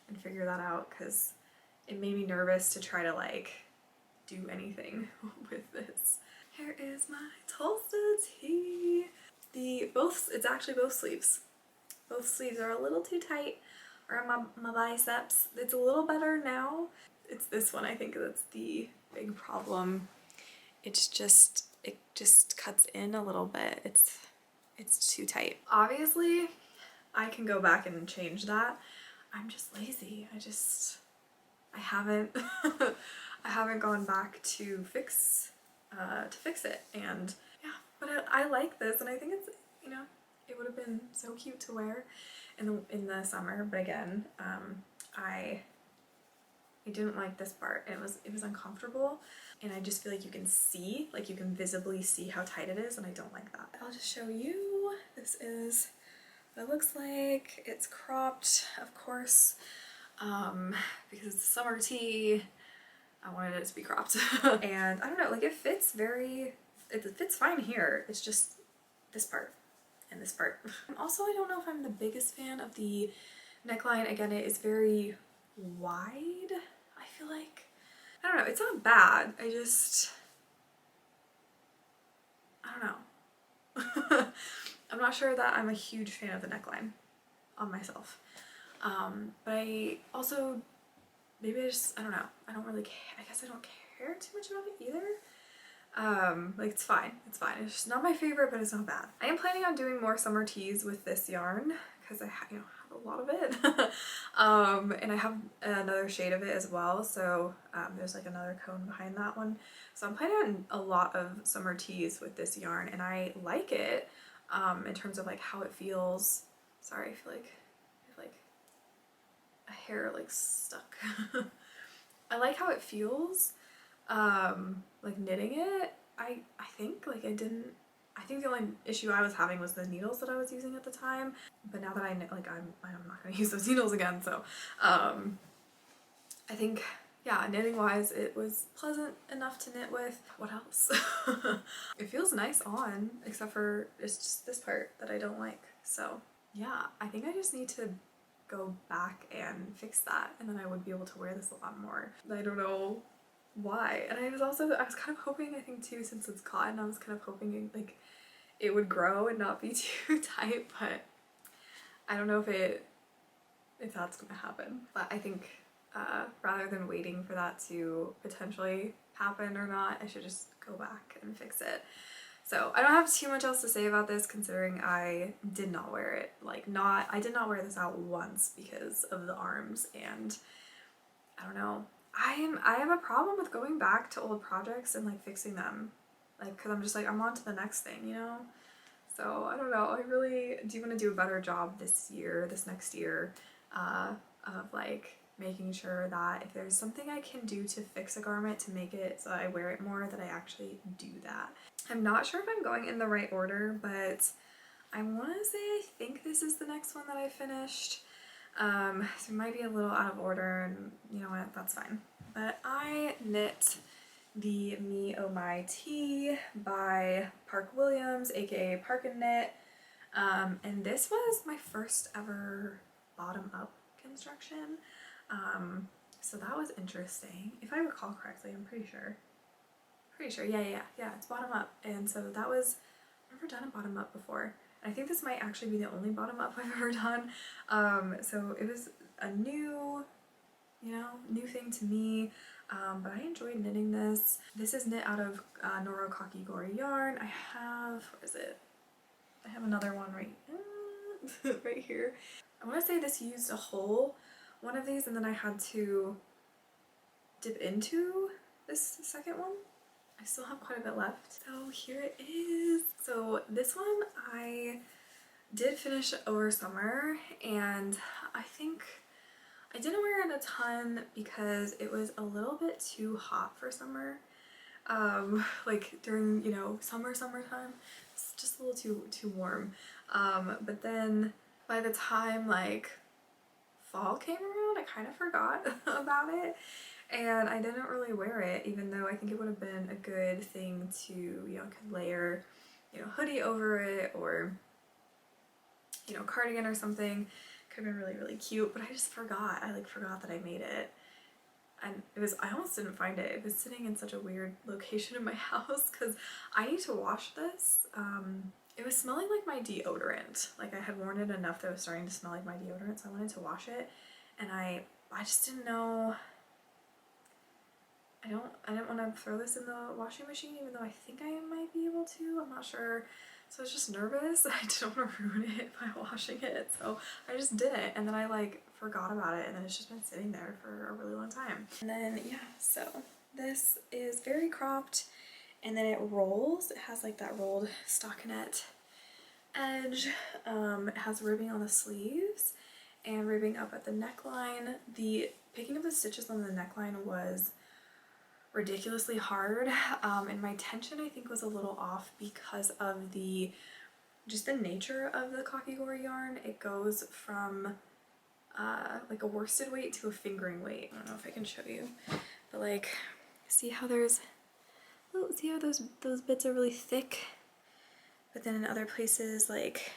S1: and figure that out, because it made me nervous to try to like do anything with this. Here is my Tolsta tee. it's actually both sleeves. Both sleeves are a little too tight around my biceps. It's a little better now. It's this one I think that's the big problem. It just cuts in a little bit. It's too tight. Obviously, I can go back and change that. I'm just lazy. I haven't I haven't gone back to fix it, and yeah, but I like this, and I think it's, you know, it would have been so cute to wear in the summer, but again, I didn't like this part. It was uncomfortable, and I just feel like you can visibly see how tight it is, and I don't like that. I'll just show you. This is what it looks like. It's cropped, of course, because it's summer tee. I wanted it to be cropped. And I don't know, like it fits fine here. It's just this part and this part. Also, I don't know if I'm the biggest fan of the neckline. Again, it is very wide, I feel like. I don't know, it's not bad. I don't know. I'm not sure that I'm a huge fan of the neckline on myself. But I also, maybe I don't know. I don't really care. I guess I don't care too much about it either. Like it's fine. It's fine. It's just not my favorite, but it's not bad. I am planning on doing more summer tees with this yarn because I have a lot of it. And I have another shade of it as well. So there's like another cone behind that one. So I'm planning on a lot of summer tees with this yarn, and I like it in terms of like how it feels. Sorry, I feel like a hair like stuck. I like how it feels, like knitting it. I think like I think the only issue I was having was the needles that I was using at the time, but now that I knit, like I'm not gonna use those needles again, so I think, yeah, knitting wise it was pleasant enough to knit with. What else? It feels nice on, except for it's just this part that I don't like. So yeah, I think I just need to go back and fix that, and then I would be able to wear this a lot more. I don't know why. And I was kind of hoping, I think too, since it's cotton, I was kind of hoping like it would grow and not be too tight, but I don't know if that's gonna happen. But I think rather than waiting for that to potentially happen or not, I should just go back and fix it. So I don't have too much else to say about this, considering I did not wear it. I did not wear this out once because of the arms, and I don't know. I have a problem with going back to old projects and like fixing them, like, because I'm just like, I'm on to the next thing, you know? So I don't know, I really do want to do a better job this next year, of like making sure that if there's something I can do to fix a garment to make it so I wear it more, that I actually do that. I'm not sure if I'm going in the right order, but I want to say I think this is the next one that I finished. So it might be a little out of order, and you know what, that's fine. But I knit the Me Oh My Tea by Park Williams, aka Park and Knit. And this was my first ever bottom up construction. So that was interesting. If I recall correctly, I'm pretty sure. Yeah, it's bottom up. And so that was, I've never done a bottom up before. I think this might actually be the only bottom up I've ever done. So it was a new thing to me. But I enjoyed knitting this. This is knit out of Noro Kakigori yarn. I have, what is it? I have another one right here. I want to say this used a whole one of these, and then I had to dip into this second one. I still have quite a bit left. So here it is. So this one I did finish over summer, and I think I didn't wear it a ton because it was a little bit too hot for summer. Like during, you know, summertime, it's just a little too warm. But then by the time like fall came around, I kind of forgot about it, and I didn't really wear it, even though I think it would have been a good thing to, you know, could layer, you know, hoodie over it, or, you know, cardigan or something. Could have been really, really cute, but I just forgot. I forgot that I made it. And I almost didn't find it. It was sitting in such a weird location in my house because I need to wash this. it was smelling like my deodorant. Like I had worn it enough that it was starting to smell like my deodorant, so I wanted to wash it, and I just didn't know. I didn't want to throw this in the washing machine, even though I think I might be able to. I'm not sure. So I was just nervous. I didn't want to ruin it by washing it, so I just didn't. And then I like forgot about it, and then it's just been sitting there for a really long time. And then yeah, so this is very cropped, and then it rolls. It has like that rolled stockinette edge. It has ribbing on the sleeves and ribbing up at the neckline. The picking up the stitches on the neckline was ridiculously hard, and my tension I think was a little off because of just the nature of the Kakigori yarn. It goes from like a worsted weight to a fingering weight. I don't know if I can show you, but like see how there's see how those bits are really thick, but then in other places like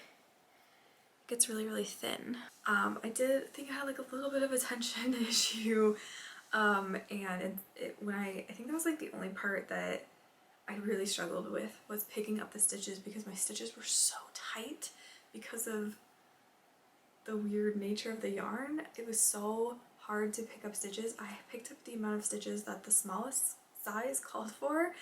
S1: it gets really thin. I did think I had like a little bit of a tension issue. And I think that was like the only part that I really struggled with was picking up the stitches, because my stitches were so tight because of the weird nature of the yarn. It was so hard to pick up stitches. I picked up the amount of stitches that the smallest size called for,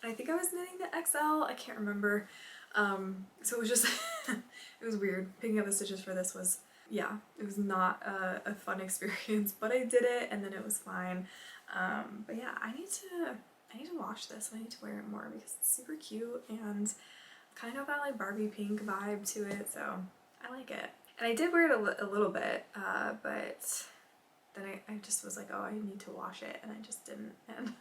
S1: and I think I was knitting the XL, I can't remember. So it was just it was weird. Picking up the stitches for this was, yeah, it was not a fun experience, but I did it and then it was fine. But yeah, I need to wash this. I need to wear it more because it's super cute and kind of that like Barbie pink vibe to it, so I like it. And I did wear it a little bit, but then I just was like, oh, I need to wash it, and I just didn't. And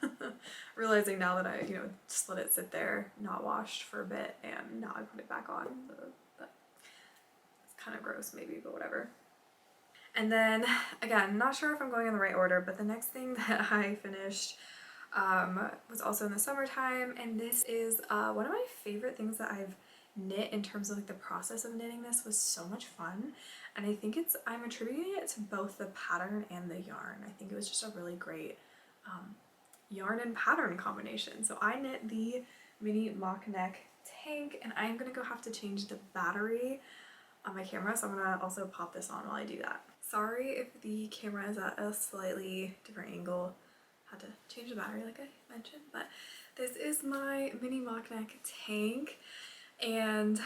S1: realizing now that I, you know, just let it sit there, not washed for a bit, and now I put it back on. But it's kind of gross maybe, but whatever. And then, again, not sure if I'm going in the right order, but the next thing that I finished was also in the summertime, and this is one of my favorite things that I've knit in terms of like the process of knitting. This was so much fun, and I think I'm attributing it to both the pattern and the yarn. I think it was just a really great yarn and pattern combination. So I knit the mini mock neck tank, and I'm gonna have to change the battery on my camera, so I'm gonna also pop this on while I do that. Sorry if the camera is at a slightly different angle. Had to change the battery like I mentioned, but this is my mini mock neck tank, and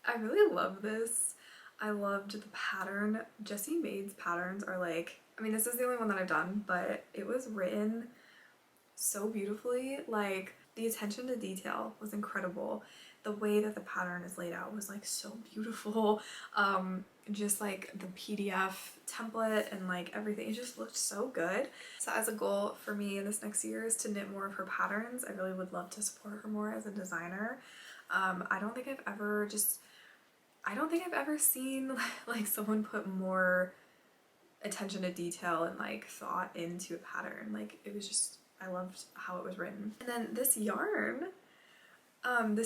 S1: I really love this. I loved the pattern. Jessie Maed's patterns are like, I mean, this is the only one that I've done, but it was written so beautifully. Like, the attention to detail was incredible. The way that the pattern is laid out was like so beautiful. Just like the PDF template and like everything, it just looked so good. So as a goal for me this next year is to knit more of her patterns. I really would love to support her more as a designer. I don't think I've ever seen like someone put more attention to detail and like thought into a pattern. Like, it was just, I loved how it was written. And then this yarn, the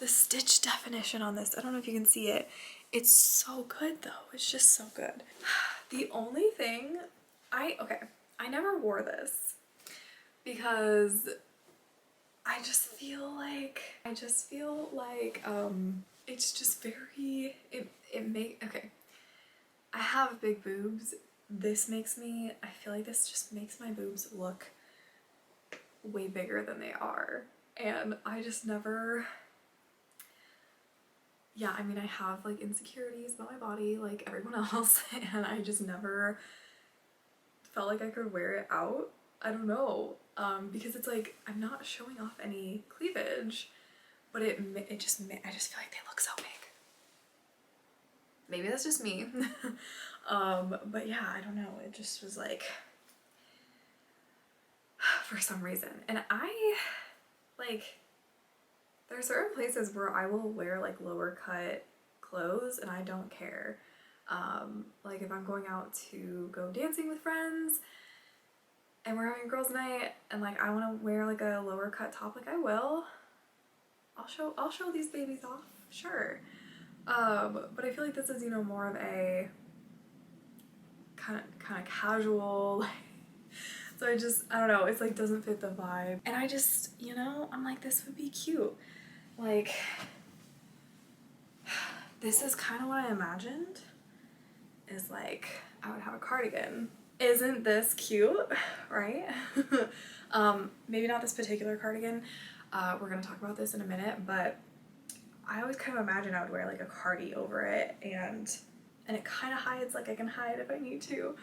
S1: stitch definition on this, I don't know if you can see it. It's so good though. It's just so good. The only thing, I never wore this because I just feel like it's just very, okay, I have big boobs. I feel like this just makes my boobs look way bigger than they are. And I just never, yeah, I mean, I have like insecurities about my body like everyone else, and I just never felt like I could wear it out. I don't know, because it's like, I'm not showing off any cleavage, but I just feel like they look so big. Maybe that's just me. But yeah, I don't know, it just was like, for some reason. And there are certain places where I will wear like lower cut clothes and I don't care. Like if I'm going out to go dancing with friends and we're having girls' night and like I want to wear like a lower cut top, like I will. I'll show these babies off, sure. But I feel like this is, you know, more of a kind of casual, so I don't know, it's like doesn't fit the vibe. And I just, you know, I'm like, this would be cute. Like, This is kind of what I imagined, is like I would have a cardigan. Isn't this cute, right? Maybe not this particular cardigan. We're gonna talk about this in a minute, but I always kind of imagine I would wear like a cardi over it, and it kind of hides, like I can hide if I need to,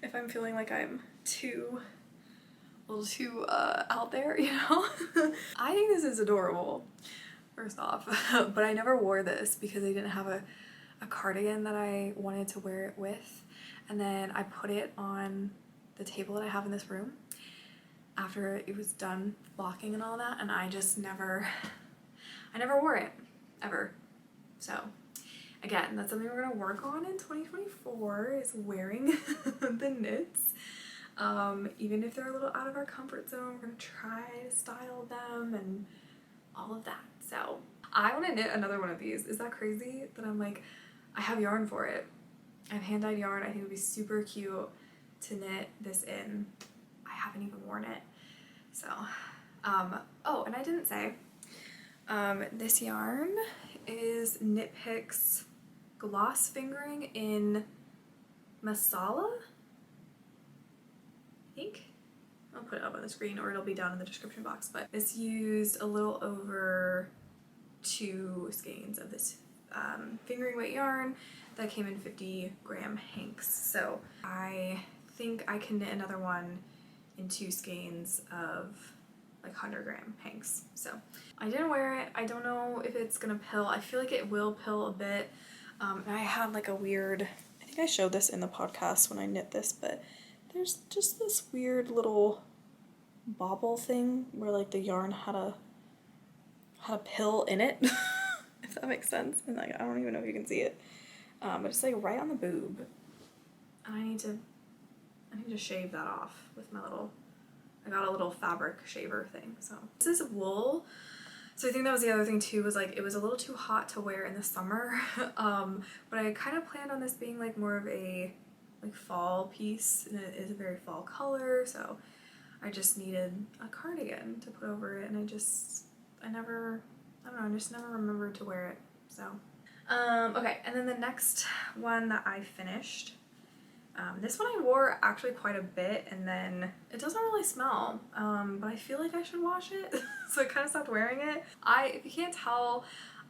S1: if I'm feeling like I'm a little too out there, you know? I think this is adorable, first off, but I never wore this because I didn't have a cardigan that I wanted to wear it with. And then I put it on the table that I have in this room after it was done blocking and all that, and I never wore it, ever. So again, that's something we're gonna work on in 2024, is wearing the knits. Even if they're a little out of our comfort zone, we're gonna try to style them and all of that. So I want to knit another one of these. Is that crazy that I'm like, I have yarn for it? I have hand-dyed yarn. I think it would be super cute to knit this in. I haven't even worn it. So, oh, and I didn't say, this yarn is Knit Picks Gloss Fingering in Masala, I think. I'll put it up on the screen or it'll be down in the description box, but this used a little over 2 skeins of this fingering weight yarn that came in 50-gram hanks. So I think I can knit another one in 2 skeins of like 100-gram hanks. So I didn't wear it. I don't know if it's gonna pill. I feel like it will pill a bit. And I had like a weird, I think I showed this in the podcast when I knit this, but there's just this weird little bobble thing where like the yarn had a pill in it, if that makes sense. And like, I don't even know if you can see it. But it's like right on the boob. And I need to shave that off with my little, I got a little fabric shaver thing. So this is wool. So I think that was the other thing too, was like it was a little too hot to wear in the summer. But I kind of planned on this being like more of a like fall piece, and it is a very fall color, so I just needed a cardigan to put over it, and I just never remembered to wear it. So okay, and then the next one that I finished, this one I wore actually quite a bit, and then it doesn't really smell, but I feel like I should wash it, so I kind of stopped wearing it. If you can't tell,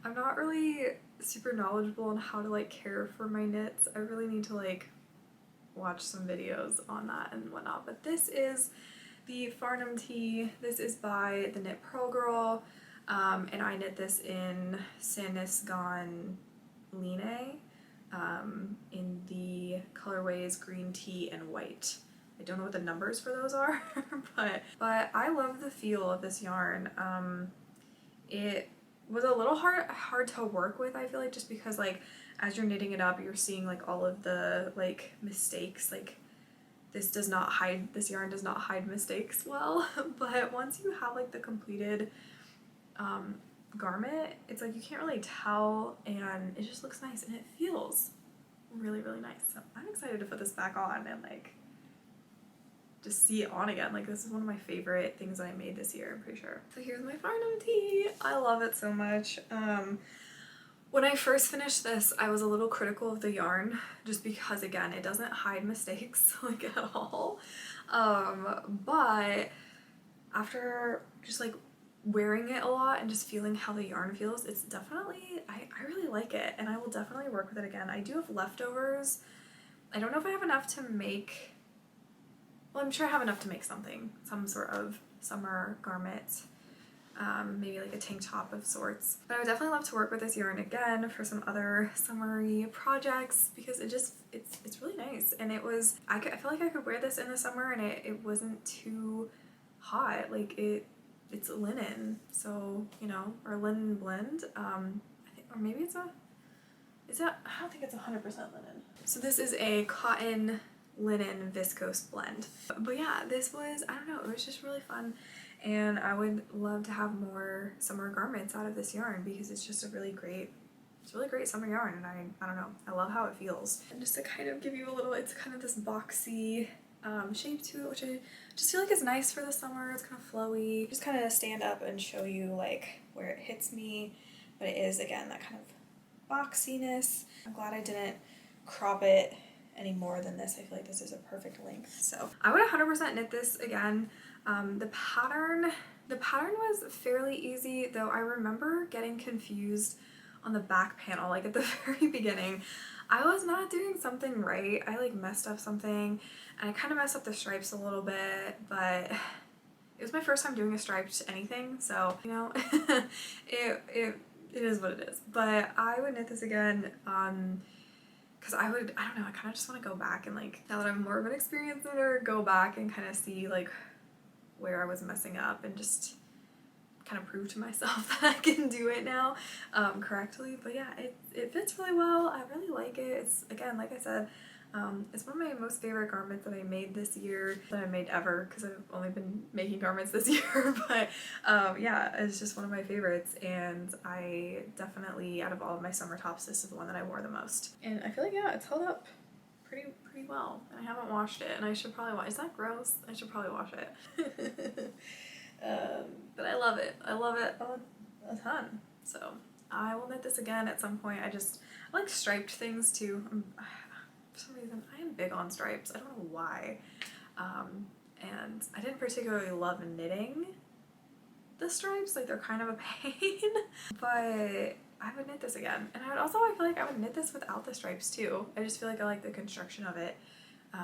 S1: I'm not really super knowledgeable on how to like care for my knits. I really need to like watch some videos on that and whatnot, but this is the Farnham tee. This is by the Knit Purl Girl, and I knit this in Sandnes Gone Laine, in the colorways green tea and white. I don't know what the numbers for those are, but I love the feel of this yarn. It was a little hard to work with, I feel like, just because like as you're knitting it up, you're seeing like all of the like mistakes. Like this yarn does not hide mistakes well, but once you have like the completed garment, it's like you can't really tell, and it just looks nice and it feels really, really nice. So I'm excited to put this back on and like just see it on again. Like this is one of my favorite things that I made this year, I'm pretty sure. So here's my Farnham tee. I love it so much. When I first finished this, I was a little critical of the yarn just because, again, it doesn't hide mistakes like at all. But after just like wearing it a lot and just feeling how the yarn feels, it's definitely, I really like it, and I will definitely work with it again. I do have leftovers. I don't know if I have enough to make, well, I'm sure I have enough to make some sort of summer garment. Maybe like a tank top of sorts. But I would definitely love to work with this yarn again for some other summery projects, because it's really nice. And I feel like I could wear this in the summer and it wasn't too hot. Like it's linen, so, you know, or linen blend. I think, or maybe I don't think it's 100% linen. So this is a cotton linen viscose blend. But yeah, this was, I don't know, it was just really fun. And I would love to have more summer garments out of this yarn, because it's just a really great summer yarn, and I don't know, I love how it feels. And just to kind of give you a little, it's kind of this boxy shape to it, which I just feel like is nice for the summer. It's kind of flowy. Just kind of stand up and show you like where it hits me, but it is, again, that kind of boxiness. I'm glad I didn't crop it any more than this. I feel like this is a perfect length. So I would 100% knit this again. The pattern was fairly easy, though I remember getting confused on the back panel, like at the very beginning. I was not doing something right. I like messed up something, and I kind of messed up the stripes a little bit, but it was my first time doing a striped anything, so, you know, it is what it is. But I would knit this again, because I don't know, I kind of just want to go back and, like, now that I'm more of an experienced knitter, go back and kind of see, like, where I was messing up and just kind of prove to myself that I can do it now correctly. But yeah, it fits really well. I really like it. It's, again, like I said, it's one of my most favorite garments that I made this year, that I made ever, because I've only been making garments this year. But yeah, it's just one of my favorites, and I definitely, out of all of my summer tops, this is the one that I wore the most. And I feel like, yeah, it's held up pretty well, and I haven't washed it, and I should probably wash. Is that gross? I should probably wash it. But I love it. I love it a ton. So I will knit this again at some point. I like striped things too. For some reason, I am big on stripes. I don't know why. And I didn't particularly love knitting the stripes. Like, they're kind of a pain. But I would knit this again. And I feel like I would knit this without the stripes too. I just feel like I like the construction of it.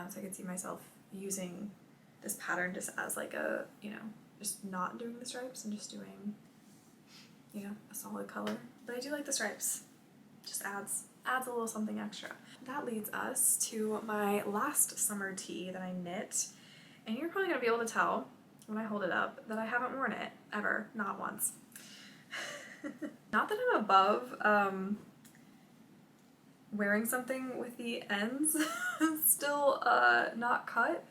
S1: So I could see myself using this pattern just as like a, you know, just not doing the stripes and just doing, you know, a solid color. But I do like the stripes. Just adds a little something extra. That leads us to my last summer tee that I knit. And you're probably gonna be able to tell when I hold it up that I haven't worn it ever, not once. Not that I'm above wearing something with the ends still not cut,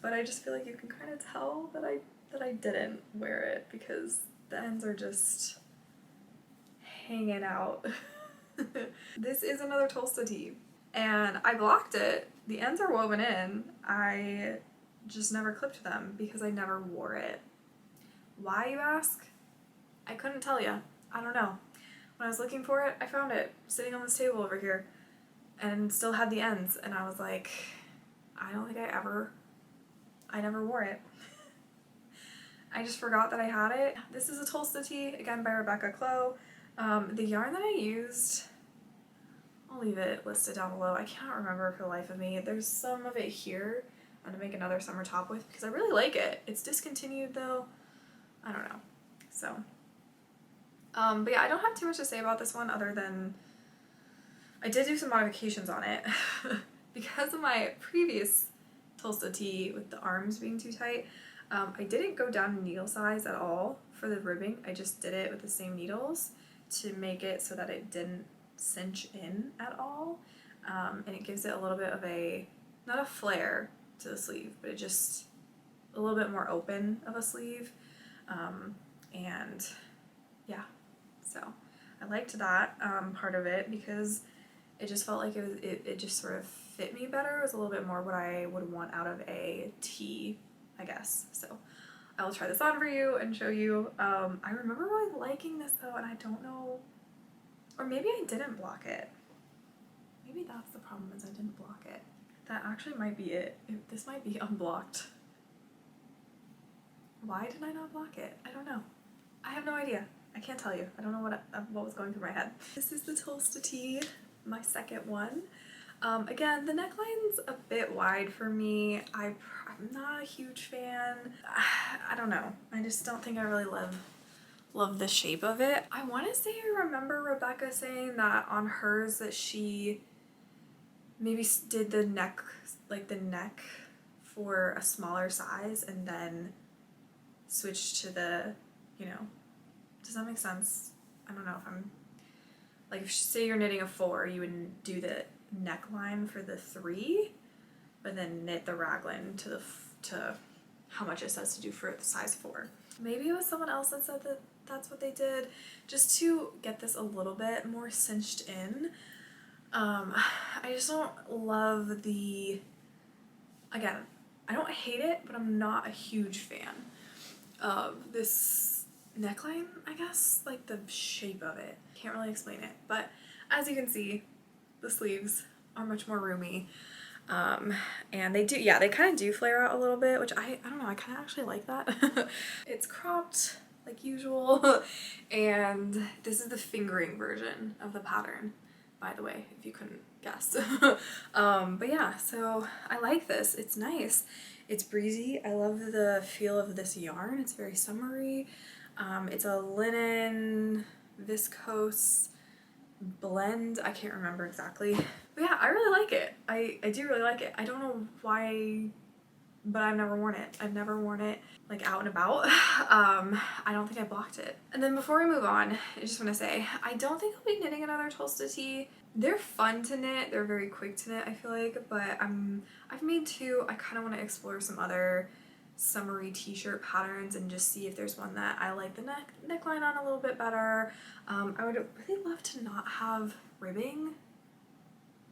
S1: but I just feel like you can kind of tell that I didn't wear it because the ends are just hanging out. This is another Tolsta tee, and I blocked it. The ends are woven in. I just never clipped them because I never wore it. Why, you ask? I couldn't tell you. I don't know. When I was looking for it, I found it sitting on this table over here and still had the ends, and I was like, I don't think I never wore it. I just forgot that I had it. This is a Tolsta tee, again by Clow. The yarn that I used, I'll leave it listed down below. I cannot remember for the life of me. There's some of it here I'm gonna make another summer top with because I really like it. It's discontinued though. I don't know. So, but yeah, I don't have too much to say about this one other than I did do some modifications on it. Because of my previous Tolsta tee with the arms being too tight, I didn't go down in needle size at all for the ribbing. I just did it with the same needles to make it so that it didn't cinch in at all. And it gives it a little bit of a, not a flare to the sleeve, but it just a little bit more open of a sleeve. And yeah, so I liked that part of it because it just felt like it just sort of fit me better. It was a little bit more what I would want out of a tee, I guess. So I will try this on for you and show you. I remember really liking this though, and I don't know, or maybe I didn't block it. Maybe that's the problem, is I didn't block it. That actually might be it. This might be unblocked. Why did I not block it? I don't know. I have no idea. I can't tell you. I don't know what was going through my head. This is the Tolsta tee, my second one. Again, the neckline's a bit wide for me. I'm not a huge fan. I don't know. I just don't think I really love the shape of it. I want to say I remember Rebecca saying that on hers that she maybe did the neck, like the neck for a smaller size and then switched to the, you know, does that make sense? I don't know if I'm, like, if say you're knitting a 4, you would do the neckline for the 3, but then knit the raglan to how much it says to do for the size 4. Maybe it was someone else that said that that's what they did, just to get this a little bit more cinched in. I just don't love the, again, I don't hate it, but I'm not a huge fan of this neckline, I guess, like the shape of it. Can't really explain it, but as you can see, the sleeves are much more roomy. And they do, yeah, they kind of do flare out a little bit, which I don't know, I kind of actually like that. It's cropped like usual, and this is the fingering version of the pattern, by the way, if you couldn't guess. But yeah, so I like this. It's nice. It's breezy. I love the feel of this yarn. It's very summery. It's a linen viscose blend. I can't remember exactly. But yeah, I really like it. I do really like it. I don't know why, but I've never worn it. I've never worn it like out and about. I don't think I blocked it. And then before we move on, I just want to say, I don't think I'll be knitting another Tolsta tee. They're fun to knit. They're very quick to knit, I feel like, but I've made two. I kind of want to explore some other summery t-shirt patterns and just see if there's one that I like the neckline on a little bit better. I would really love to not have ribbing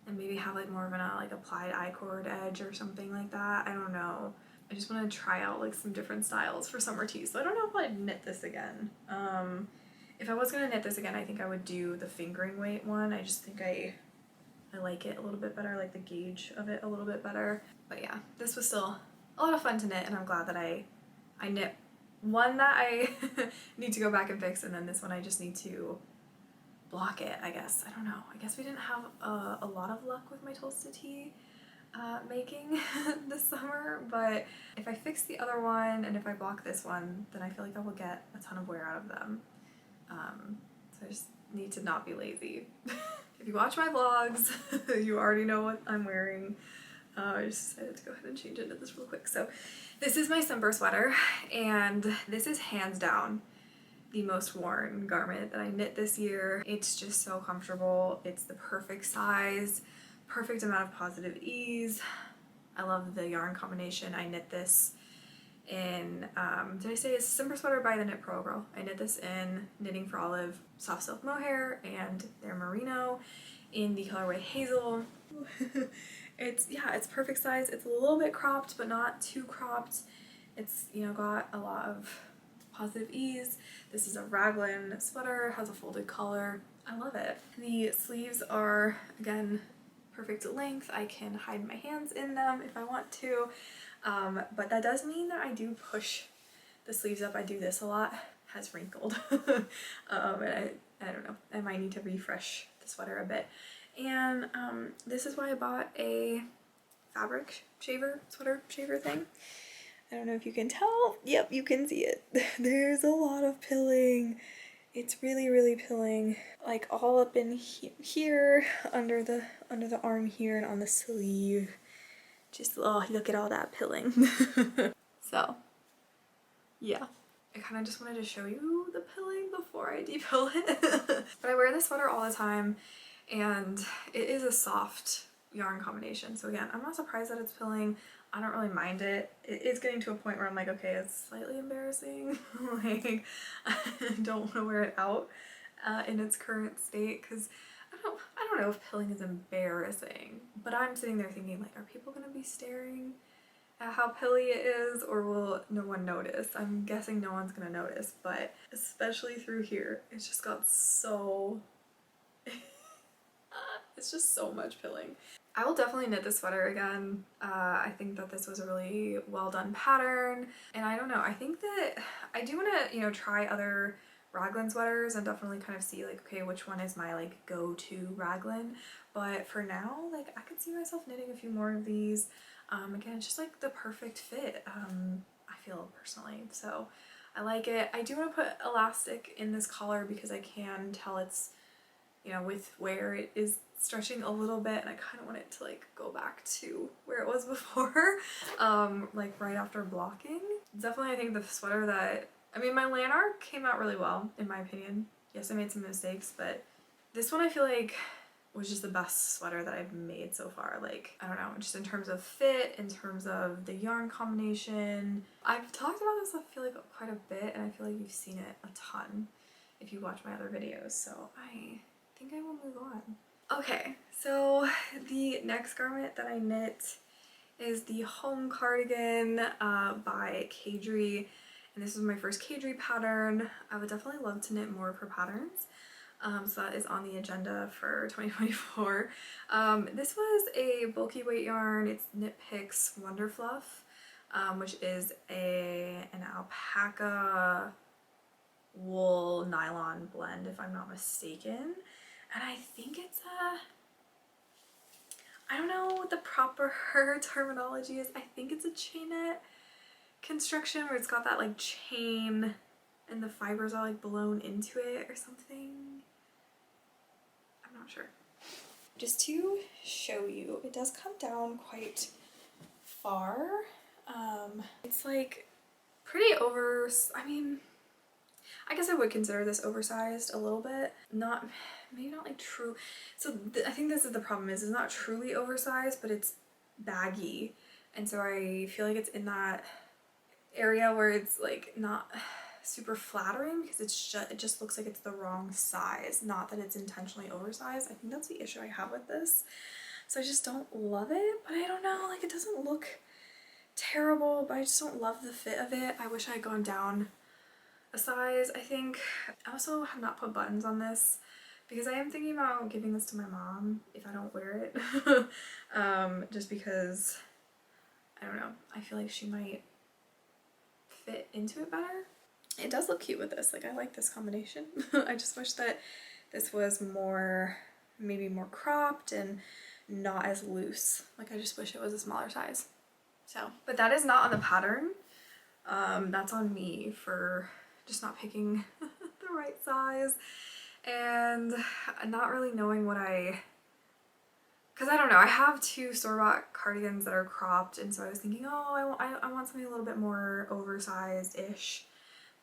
S1: and maybe have like more of an like applied I-cord edge or something like that. I don't know. I just want to try out like some different styles for summer tees. So I don't know if I'd knit this again. If I was gonna knit this again, I think I would do the fingering weight one. I just think I like it a little bit better, I like the gauge of it a little bit better. But yeah, this was still a lot of fun to knit, and I'm glad that I knit one that I need to go back and fix, and then this one I just need to block it, I guess. I don't know. I guess we didn't have a lot of luck with my Tolsta tee making this summer, but if I fix the other one and if I block this one, then I feel like I will get a ton of wear out of them. So I just need to not be lazy. If you watch my vlogs, you already know what I'm wearing. I just decided to go ahead and change into this real quick. So this is my December sweater, and this is hands down the most worn garment that I knit this year. It's just so comfortable. It's the perfect size, perfect amount of positive ease. I love the yarn combination. I knit this in, did I say it's December sweater by the Knit Pro Girl. I knit this in Knitting for Olive soft silk mohair and their merino in the colorway Hazel. It's, yeah, it's perfect size. It's a little bit cropped, but not too cropped. It's, you know, got a lot of positive ease. This is a raglan sweater, has a folded collar. I love it. The sleeves are, again, perfect length. I can hide my hands in them if I want to, but that does mean that I do push the sleeves up. I do this a lot. Has wrinkled. And I don't know, I might need to refresh the sweater a bit. And this is why I bought a fabric shaver, sweater shaver thing. I don't know if you can tell. Yep, you can see it. There's a lot of pilling. It's really, really pilling. Like all up in here, under the arm here, and on the sleeve. Just, oh, look at all that pilling. So, yeah. I kind of just wanted to show you the pilling before I depill it. But I wear this sweater all the time, and it is a soft yarn combination. So again, I'm not surprised that it's pilling. I don't really mind it. It is getting to a point where I'm like, okay, it's slightly embarrassing. Like, I don't want to wear it out in its current state, because I don't know if pilling is embarrassing, but I'm sitting there thinking, like, are people going to be staring at how pilly it is, or will no one notice? I'm guessing no one's gonna notice, but especially through here, it's just got so it's just so much pilling. I will definitely knit this sweater again. I think that this was a really well done pattern, and I don't know, I think that I do want to, you know, try other raglan sweaters and definitely kind of see like, okay, which one is my like go-to raglan, but for now, like, I could see myself knitting a few more of these. Again, it's just like the perfect fit, I feel personally, so I like it. I do want to put elastic in this collar because I can tell it's, you know, with where it is stretching a little bit, and I kind of want it to like go back to where it was before, like right after blocking. Definitely, I think the sweater that, I mean, my Lanark came out really well, in my opinion. Yes, I made some mistakes, but this one I feel like was just the best sweater that I've made so far. Like, I don't know, just in terms of fit, in terms of the yarn combination. I've talked about this, I feel like, quite a bit, and I feel like you've seen it a ton if you watch my other videos, so I think I will move on. Okay, so the next garment that I knit is the home cardigan by Kadri, and this is my first Kadri pattern. I would definitely love to knit more of her patterns. So that is on the agenda for 2024. This was a bulky weight yarn. It's Knit Picks Wonder Fluff, which is an alpaca wool nylon blend, if I'm not mistaken. And I think it's I don't know what the proper terminology is. I think it's a chainette construction where it's got that like chain and the fibers are like blown into it or something. I'm not sure. Just to show you, it does come down quite far. It's like pretty I mean, I guess I would consider this oversized a little bit. Maybe not like true. So I think this is the problem is it's not truly oversized, but it's baggy. And so I feel like it's in that area where it's like not super flattering because it just looks like it's the wrong size, not that it's intentionally oversized. I think that's the issue I have with this. So I just don't love it, but I don't know, like it doesn't look terrible, but I just don't love the fit of it. I wish I had gone down a size, I think. I also have not put buttons on this because I am thinking about giving this to my mom if I don't wear it. Just because, I don't know, I feel like she might fit into it better. It does look cute with this, like I like this combination. I just wish that this was maybe more cropped and not as loose. Like I just wish it was a smaller size. So, but that is not on the pattern. That's on me for just not picking the right size and not really knowing because I don't know, I have two store-bought cardigans that are cropped, and so I was thinking, oh, I want something a little bit more oversized-ish,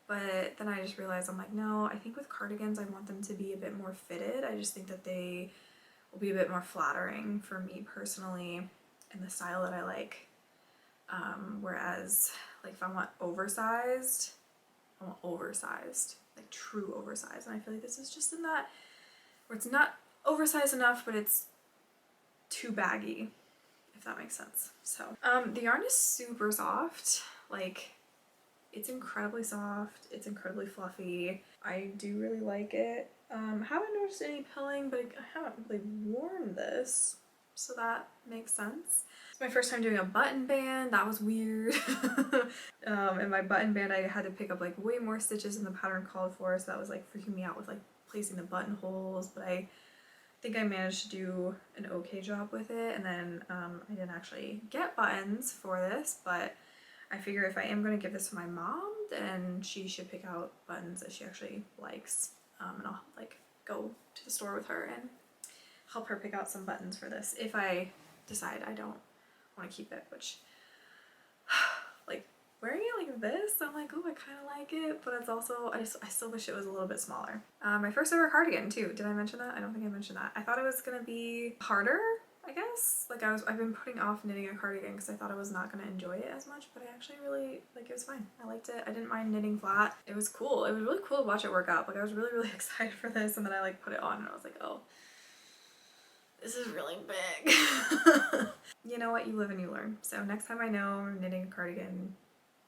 S1: but then I just realized I'm like, no, I think with cardigans I want them to be a bit more fitted. I just think that they will be a bit more flattering for me personally in the style that I like. Whereas like if I want oversized, like true oversized, and I feel like this is just in that where it's not oversized enough but it's too baggy, if that makes sense. So the yarn is super soft, like it's incredibly soft, it's incredibly fluffy. I do really like it. Haven't noticed any pilling, but I haven't really worn this, so that makes sense. It's my first time doing a button band. That was weird. In my button band I had to pick up like way more stitches than the pattern called for, so that was like freaking me out with like placing the buttonholes, but I think I managed to do an okay job with it. And then I didn't actually get buttons for this, but I figure if I am going to give this to my mom, then she should pick out buttons that she actually likes, and I'll like go to the store with her and help her pick out some buttons for this if I decide I don't want to keep it, which like wearing it like this, I'm like, oh, I kind of like it, but it's also, I still wish it was a little bit smaller. My first ever cardigan too. Did I mention that? I don't think I mentioned that. I thought it was gonna be harder, I guess. Like I've been putting off knitting a cardigan because I thought I was not gonna enjoy it as much, but I actually really, like, it was fine. I liked it. I didn't mind knitting flat. It was cool. It was really cool to watch it work out. Like I was really excited for this, and then I like put it on and I was like, oh, this is really big. You know what? You live and you learn. So next time I know I'm knitting a cardigan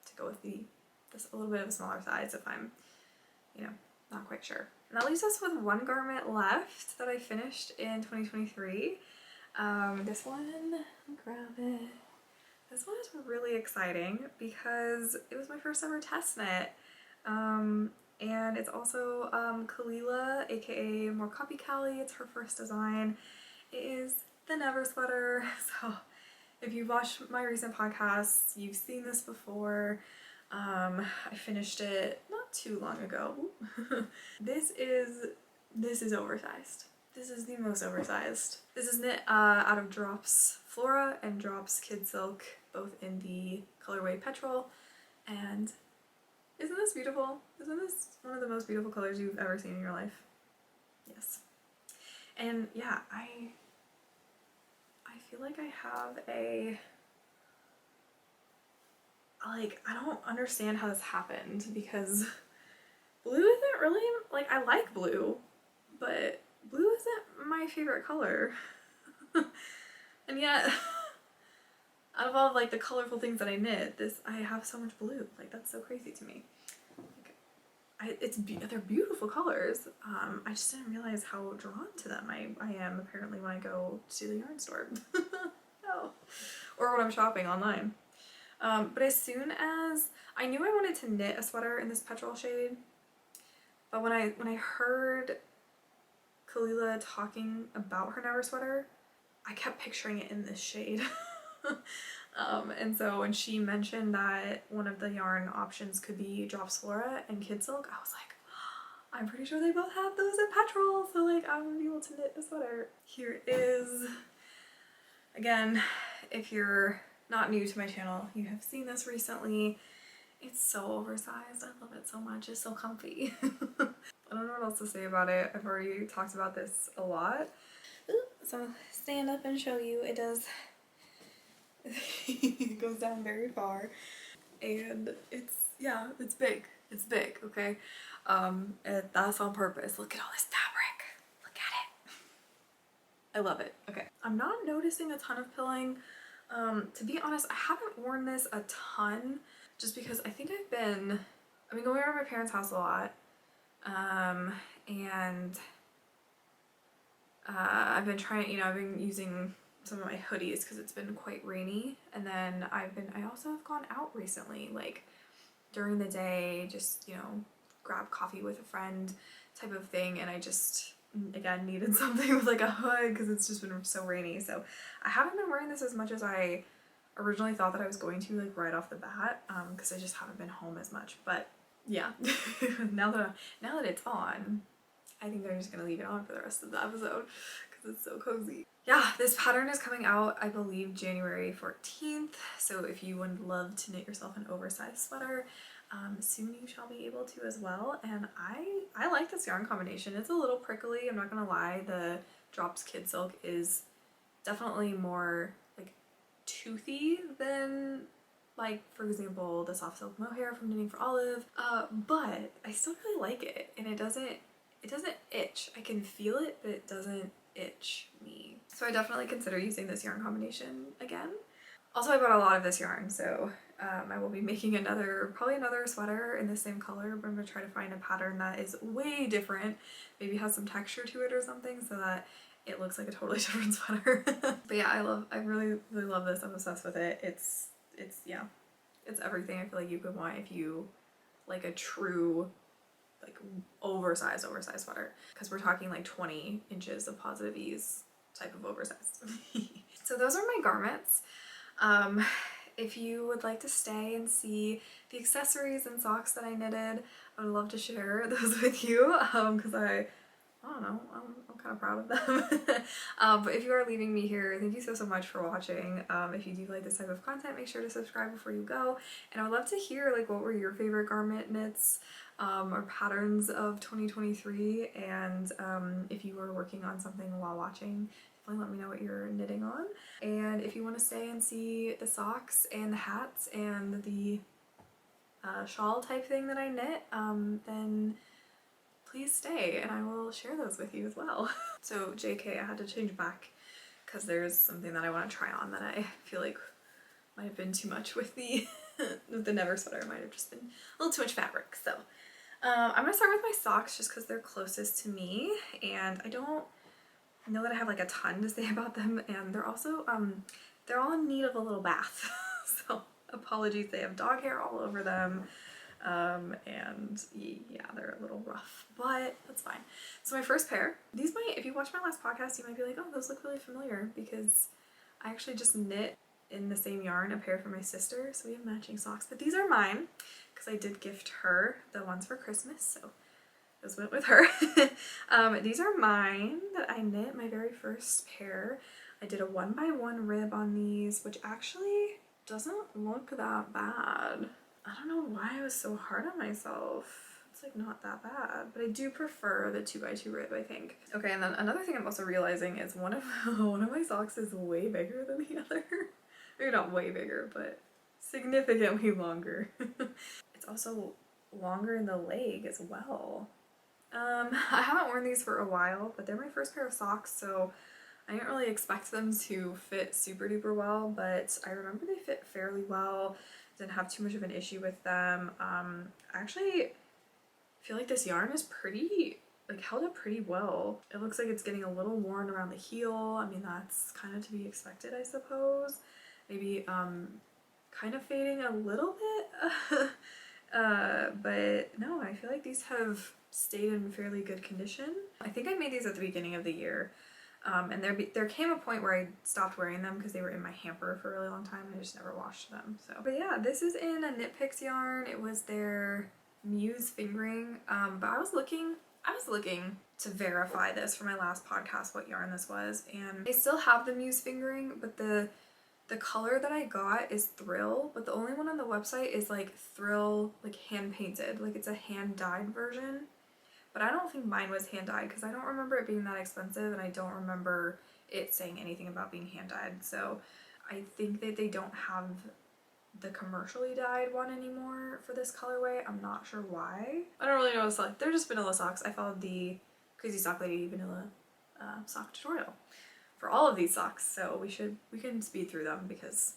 S1: to go with this a little bit of a smaller size if I'm, you know, not quite sure. And that leaves us with one garment left that I finished in 2023. This one, let me grab it. This one is really exciting because it was my first ever test knit. And it's also Kalila, aka More Copy Callie. It's her first design. It is the Never sweater. So if you've watched my recent podcasts, you've seen this before. I finished it not too long ago. This is oversized. This is the most oversized. This is knit out of Drops Flora and Drops Kid Silk, both in the colorway Petrol. And isn't this beautiful? Isn't this one of the most beautiful colors you've ever seen in your life? Yes. And yeah, I feel like I have I don't understand how this happened, because blue isn't really, like, I like blue, but blue isn't my favorite color. And yet, out of all of, like, the colorful things that I knit, I have so much blue. Like, that's so crazy to me. Like, they're beautiful colors. I just didn't realize how drawn to them I am apparently when I go to the yarn store. Oh. Or when I'm shopping online. But as soon as I knew I wanted to knit a sweater in this petrol shade, but when I heard Kalila talking about her Noro sweater, I kept picturing it in this shade. And so when she mentioned that one of the yarn options could be Drops Flora and Kid Silk, I was like, I'm pretty sure they both have those at Petrol, so like I'm gonna be able to knit a sweater. Here it is. Again, if you're not new to my channel, you have seen this recently. It's so oversized. I love it so much. It's so comfy. I don't know what else to say about it. I've already talked about this a lot. So I'll stand up and show you. It does. It goes down very far, and it's big. It's big, okay? That's on purpose. Look at all this fabric. Look at it. I love it. Okay. I'm not noticing a ton of pilling. To be honest, I haven't worn this a ton just because I think I've been going around my parents' house a lot. And I've been trying, I've been using some of my hoodies because it's been quite rainy, and then I also have gone out recently, like during the day, just grab coffee with a friend type of thing, and I just again needed something with like a hood because it's just been so rainy. So I haven't been wearing this as much as I originally thought that I was going to, like right off the bat, because I just haven't been home as much. But yeah, now that it's on, I think I'm just gonna leave it on for the rest of the episode because it's so cozy. Yeah, this pattern is coming out, I believe, January 14th. So if you would love to knit yourself an oversized sweater, soon you shall be able to as well. And I like this yarn combination. It's a little prickly, I'm not gonna lie. The Drops Kid Silk is definitely more like toothy than, like, for example, the soft silk mohair from Knitting for Olive, but I still really like it, and it doesn't itch. I can feel it, but it doesn't itch me. So I definitely consider using this yarn combination again. Also, I bought a lot of this yarn, so I will be making probably another sweater in the same color, but I'm gonna try to find a pattern that is way different, maybe has some texture to it or something, so that it looks like a totally different sweater. But yeah, I really, really love this. I'm obsessed with it. It's everything I feel like you could want if you like a true, like, oversized sweater, because we're talking like 20 inches of positive ease type of oversized. So those are my garments. If you would like to stay and see the accessories and socks that I knitted, I would love to share those with you, because I don't know, I'm kind of proud of them. But if you are leaving me here, thank you so much for watching. If you do like this type of content, make sure to subscribe before you go. And I would love to hear, like, what were your favorite garment knits or patterns of 2023, and if you were working on something while watching, definitely let me know what you're knitting on. And if you want to stay and see the socks and the hats and the shawl type thing that I knit, then please stay and I will share those with you as well. So JK, I had to change back because there's something that I want to try on that I feel like might have been too much with the with the Never sweater. It might have just been a little too much fabric. So I'm gonna start with my socks just because they're closest to me, and I don't know that I have like a ton to say about them, and they're also they're all in need of a little bath. So apologies, they have dog hair all over them. And yeah, they're a little rough, but that's fine. So my first pair, these might, if you watch my last podcast, you might be like, oh, those look really familiar, because I actually just knit in the same yarn a pair for my sister, so we have matching socks. But these are mine because I did gift her the ones for Christmas, so those went with her. These are mine that I knit, my very first pair. I did a 1x1 rib on these, which actually doesn't look that bad. I don't know why I was so hard on myself. It's like not that bad, but I do prefer the 2x2 rib, I think. Okay, and then another thing I'm also realizing is one of my socks is way bigger than the other. Maybe not way bigger, but significantly longer. It's also longer in the leg as well. I haven't worn these for a while, but they're my first pair of socks, so I didn't really expect them to fit super duper well, but I remember they fit fairly well. Didn't have too much of an issue with them. I actually feel like this yarn is pretty, like, held up pretty well. It looks like it's getting a little worn around the heel. I mean, that's kind of to be expected, I suppose. Maybe kind of fading a little bit. But no, I feel like these have stayed in fairly good condition. I think I made these at the beginning of the year. And there came a point where I stopped wearing them because they were in my hamper for a really long time and I just never washed them. So, but yeah, this is in a Knit Picks yarn. It was their Muse fingering. But I was looking to verify this for my last podcast what yarn this was, and I still have the Muse fingering, but the color that I got is Thrill, but the only one on the website is like Thrill, like hand painted, like it's a hand dyed version. But I don't think mine was hand dyed because I don't remember it being that expensive, and I don't remember it saying anything about being hand dyed. So I think that they don't have the commercially dyed one anymore for this colorway. I'm not sure why. I don't really know what to select. They're just vanilla socks. I followed the Crazy Sock Lady vanilla sock tutorial for all of these socks, so we can speed through them because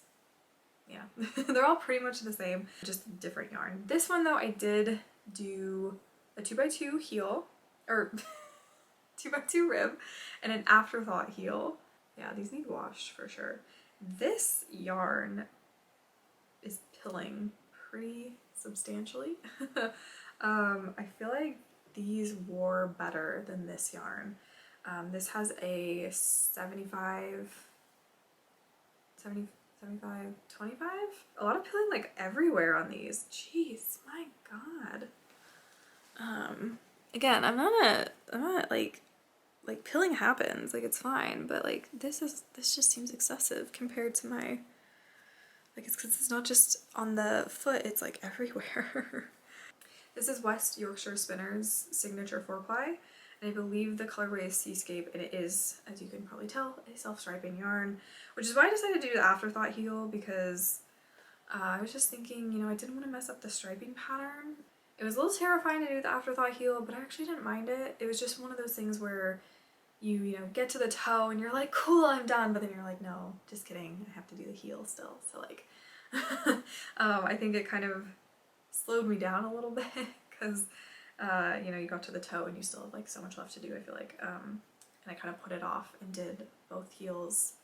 S1: yeah, they're all pretty much the same, just different yarn. This one though, I did do a 2x2 heel, or 2x2 rib, and an afterthought heel. Yeah, these need washed for sure. This yarn is pilling pretty substantially. I feel like these wore better than this yarn. This has a 75, 25? A lot of pilling like everywhere on these. Jeez, my god. Again, I'm not like pilling happens, like it's fine, but like this just seems excessive compared to my, like it's because it's not just on the foot, it's like everywhere. This is West Yorkshire Spinners signature 4-ply, and I believe the colorway is Seascape, and it is, as you can probably tell, a self-striping yarn, which is why I decided to do the afterthought heel, because I was just thinking, you know, I didn't want to mess up the striping pattern. It was a little terrifying to do the afterthought heel, but I actually didn't mind it. It was just one of those things where you know, get to the toe and you're like, cool, I'm done, but then you're like, no, just kidding, I have to do the heel still. So like, I think it kind of slowed me down a little bit because, you know, you got to the toe and you still have like so much left to do, I feel like, and I kind of put it off and did both heels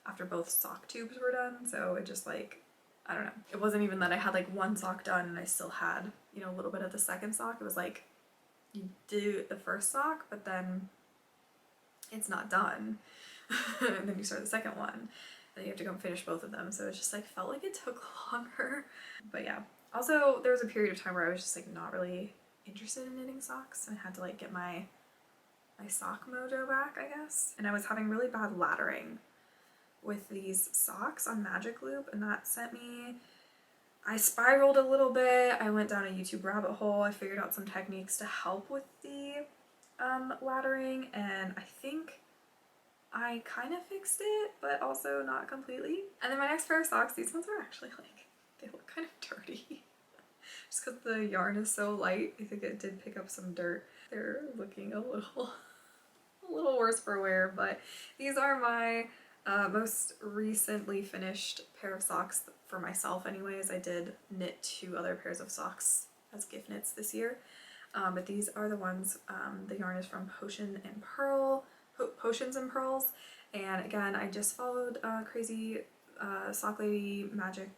S1: after both sock tubes were done, so it just like, I don't know. It wasn't even that I had like one sock done and I still had, you know, a little bit of the second sock. It was like, you do the first sock, but then it's not done. And then you start the second one. Then you have to go and finish both of them. So it just like felt like it took longer. But yeah. Also, there was a period of time where I was just like not really interested in knitting socks, and I had to like get my sock mojo back, I guess. And I was having really bad laddering with these socks on Magic Loop, and that sent me, I spiraled a little bit. I went down a YouTube rabbit hole. I figured out some techniques to help with the laddering, and I think I kind of fixed it, but also not completely. And then my next pair of socks, these ones are actually like, they look kind of dirty. Just because the yarn is so light, I think it did pick up some dirt. They're looking a little worse for wear, but these are my most recently finished pair of socks for myself anyways. I did knit 2 other pairs of socks as gift knits this year, but these are the ones. The yarn is from Potions and Pearls, and again, I just followed Crazy Sock Lady Magic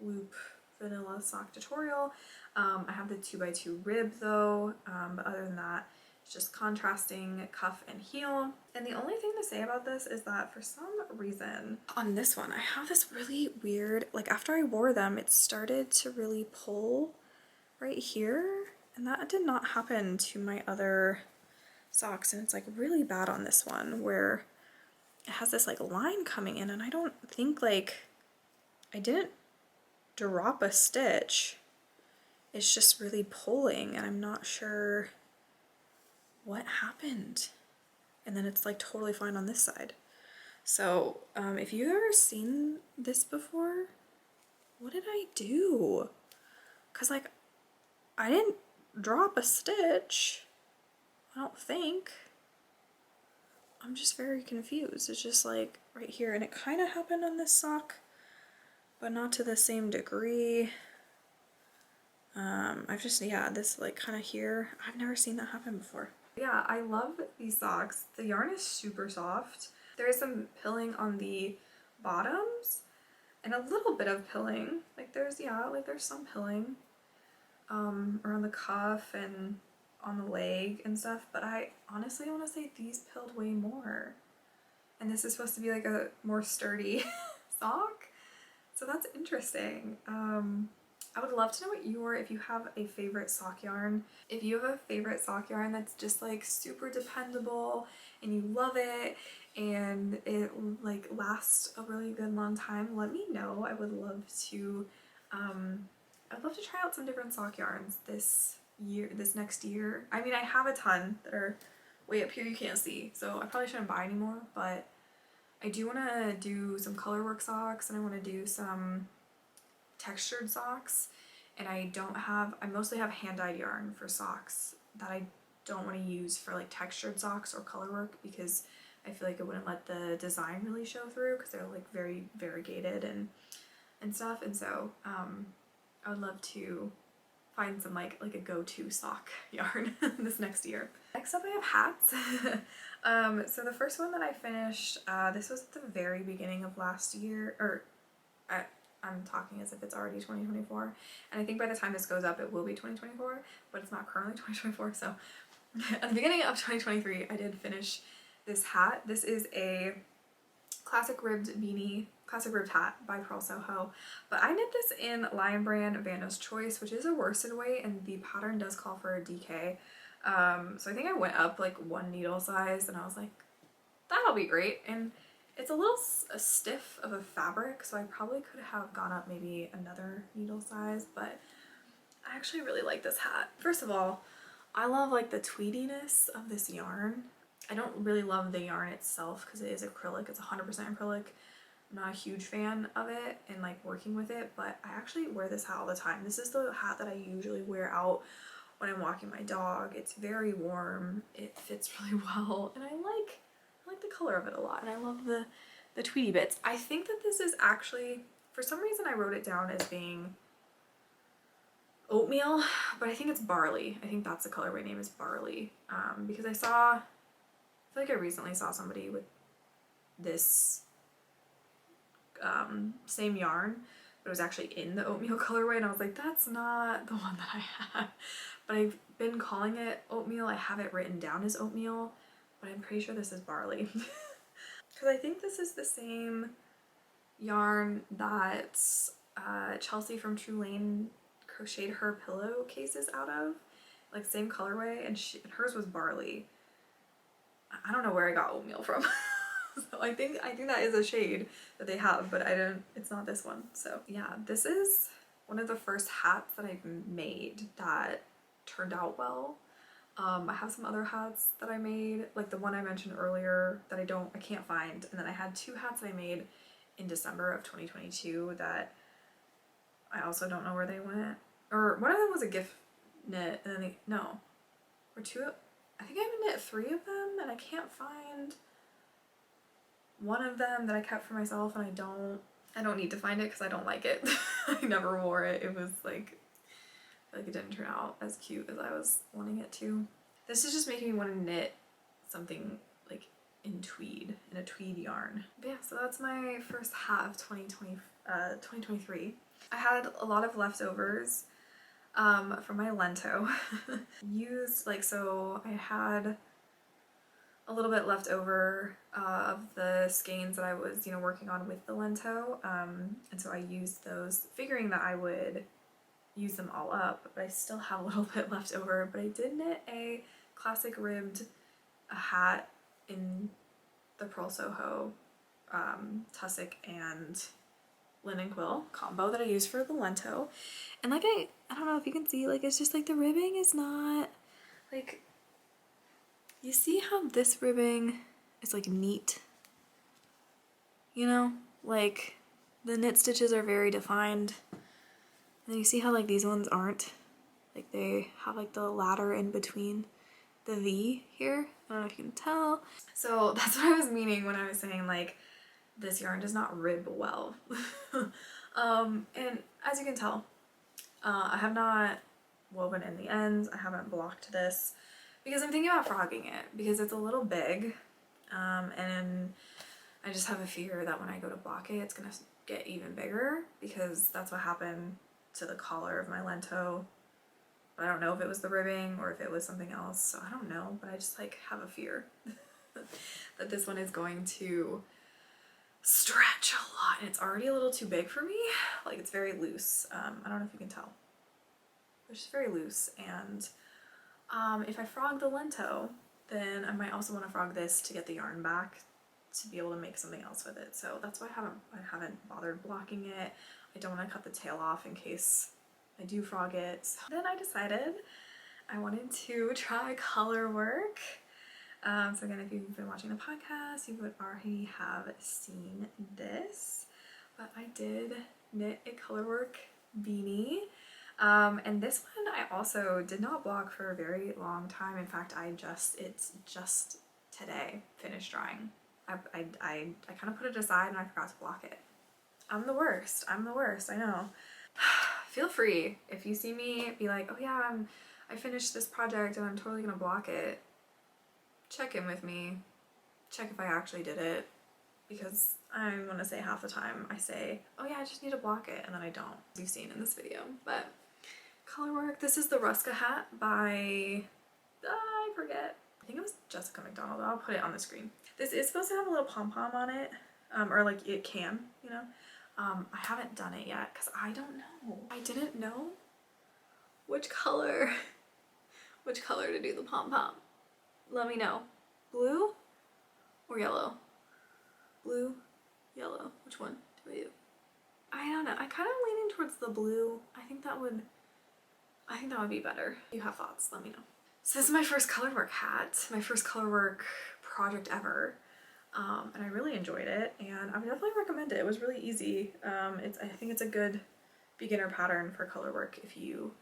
S1: Loop vanilla sock tutorial. I have the 2x2 rib though, but other than that, it's just contrasting cuff and heel. And the only thing to say about this is that for some reason on this one, I have this really weird, like after I wore them, it started to really pull right here. And that did not happen to my other socks. And it's like really bad on this one where it has this like line coming in, and I don't think like, I didn't drop a stitch. It's just really pulling, and I'm not sure what happened. And then it's like totally fine on this side. So if you've ever seen this before, what did I do? Because like, I didn't drop a stitch, I don't think. I'm just very confused. It's just like right here, and it kind of happened on this sock, but not to the same degree. I've just, yeah, this like kind of here, I've never seen that happen before. Yeah, I love these socks. The yarn is super soft. There is some pilling on the bottoms and a little bit of pilling. Like there's, yeah, like there's some pilling around the cuff and on the leg and stuff, but I honestly want to say these pilled way more. And this is supposed to be like a more sturdy sock. So that's interesting. I would love to know what if you have a favorite sock yarn. If you have a favorite sock yarn that's just like super dependable and you love it and it like lasts a really good long time, let me know. I would love to try out some different sock yarns this next year. I mean, I have a ton that are way up here you can't see, so I probably shouldn't buy anymore, but I do want to do some colorwork socks and I want to do some textured socks, and I mostly have hand-dyed yarn for socks that I don't want to use for like textured socks or colorwork because I feel like it wouldn't let the design really show through because they're like very variegated and stuff, and so I would love to find some like a go-to sock yarn this next year. Next up I have hats. So the first one that I finished, this was at the very beginning of last year, or I'm talking as if it's already 2024, and I think by the time this goes up it will be 2024, but it's not currently 2024, so at the beginning of 2023 I did finish this hat. This is a classic ribbed hat by Purl Soho, but I knit this in Lion Brand Vanna's Choice, which is a worsted weight, and the pattern does call for a DK. So I think I went up like one needle size and I was like, that'll be great. And it's a little stiff of a fabric, so I probably could have gone up maybe another needle size, but I actually really like this hat. First of all, I love like the tweediness of this yarn. I don't really love the yarn itself because it is acrylic. It's 100% acrylic. I'm not a huge fan of it and like working with it, but I actually wear this hat all the time. This is the hat that I usually wear out when I'm walking my dog. It's very warm. It fits really well, and I like the color of it a lot, and I love the tweedy bits. I think that this is actually, for some reason I wrote it down as being oatmeal, but I think it's barley. I think that's the colorway name, is barley, because I feel like I recently saw somebody with this same yarn, but it was actually in the oatmeal colorway, and I was like, that's not the one that I had. But I've been calling it oatmeal. I have it written down as oatmeal, but I'm pretty sure this is barley. Because I think this is the same yarn that Chelsea from True Laine crocheted her pillowcases out of, like same colorway, and hers was barley. I don't know where I got oatmeal from. So I think that is a shade that they have, but it's not this one. So yeah, this is one of the first hats that I've made that turned out well. I have some other hats that I made, like the one I mentioned earlier that I can't find, and then I had two hats that I made in December of 2022 that I also don't know where they went. Or one of them was a gift knit, and then I think I knit 3 of them, and I can't find one of them that I kept for myself, and I don't need to find it because I don't like it. I never wore it. It was like, I feel like it didn't turn out as cute as I was wanting it to. This is just making me want to knit something like in a tweed yarn. But yeah, so that's my first hat of 2023. I had a lot of leftovers from my Lento. So I had a little bit left over of the skeins that I was, working on with the Lento, and so I used those, figuring that I would use them all up, but I still have a little bit left over. But I did knit a classic ribbed hat in the Purl Soho Tussock and linen quill combo that I used for the Lento, and like I don't know if you can see, like it's just like the ribbing is not like, you see how this ribbing is like neat, like the knit stitches are very defined, and then you see how like these ones aren't, like they have like the ladder in between the V here. I don't know if you can tell. So that's what I was meaning when I was saying like this yarn does not rib well. And as you can tell, I have not woven in the ends. I haven't blocked this because I'm thinking about frogging it because it's a little big, and I just have a fear that when I go to block it, it's gonna get even bigger because that's what happened to the collar of my Lento. But I don't know if it was the ribbing or if it was something else, so I don't know, but I just like have a fear that this one is going to stretch a lot, and it's already a little too big for me. Like, it's very loose. I don't know if you can tell. It's just very loose, and if I frog the Lento, then I might also want to frog this to get the yarn back to be able to make something else with it. So that's why I haven't bothered blocking it. I don't want to cut the tail off in case I do frog it. So then I decided I wanted to try color work. So again, if you've been watching the podcast, you would already have seen this, but I did knit a color work beanie. And this one I also did not block for a very long time. In fact, it's just today finished drying. I kind of put it aside and I forgot to block it. I'm the worst, I know. Feel free if you see me be like, oh yeah, I finished this project and I'm totally gonna block it. Check in with me, check if I actually did it, because I'm gonna say half the time I say, oh yeah, I just need to block it, and then I don't, as you've seen in this video. But color work, this is the Ruska hat by, I forget, I think it was Jessica McDonald. I'll put it on the screen. This is supposed to have a little pom-pom on it, or like it can, you know. I haven't done it yet because I don't know. I didn't know which color to do the pom-pom. Let me know. Blue or yellow? Blue, yellow. Which one do I do? I don't know. I kind of leaning towards the blue. I think that would be better. If you have thoughts, let me know. So this is my first color work hat, my first color work project ever. And I really enjoyed it, and I would definitely recommend it. It was really easy. I think it's a good beginner pattern for color work if you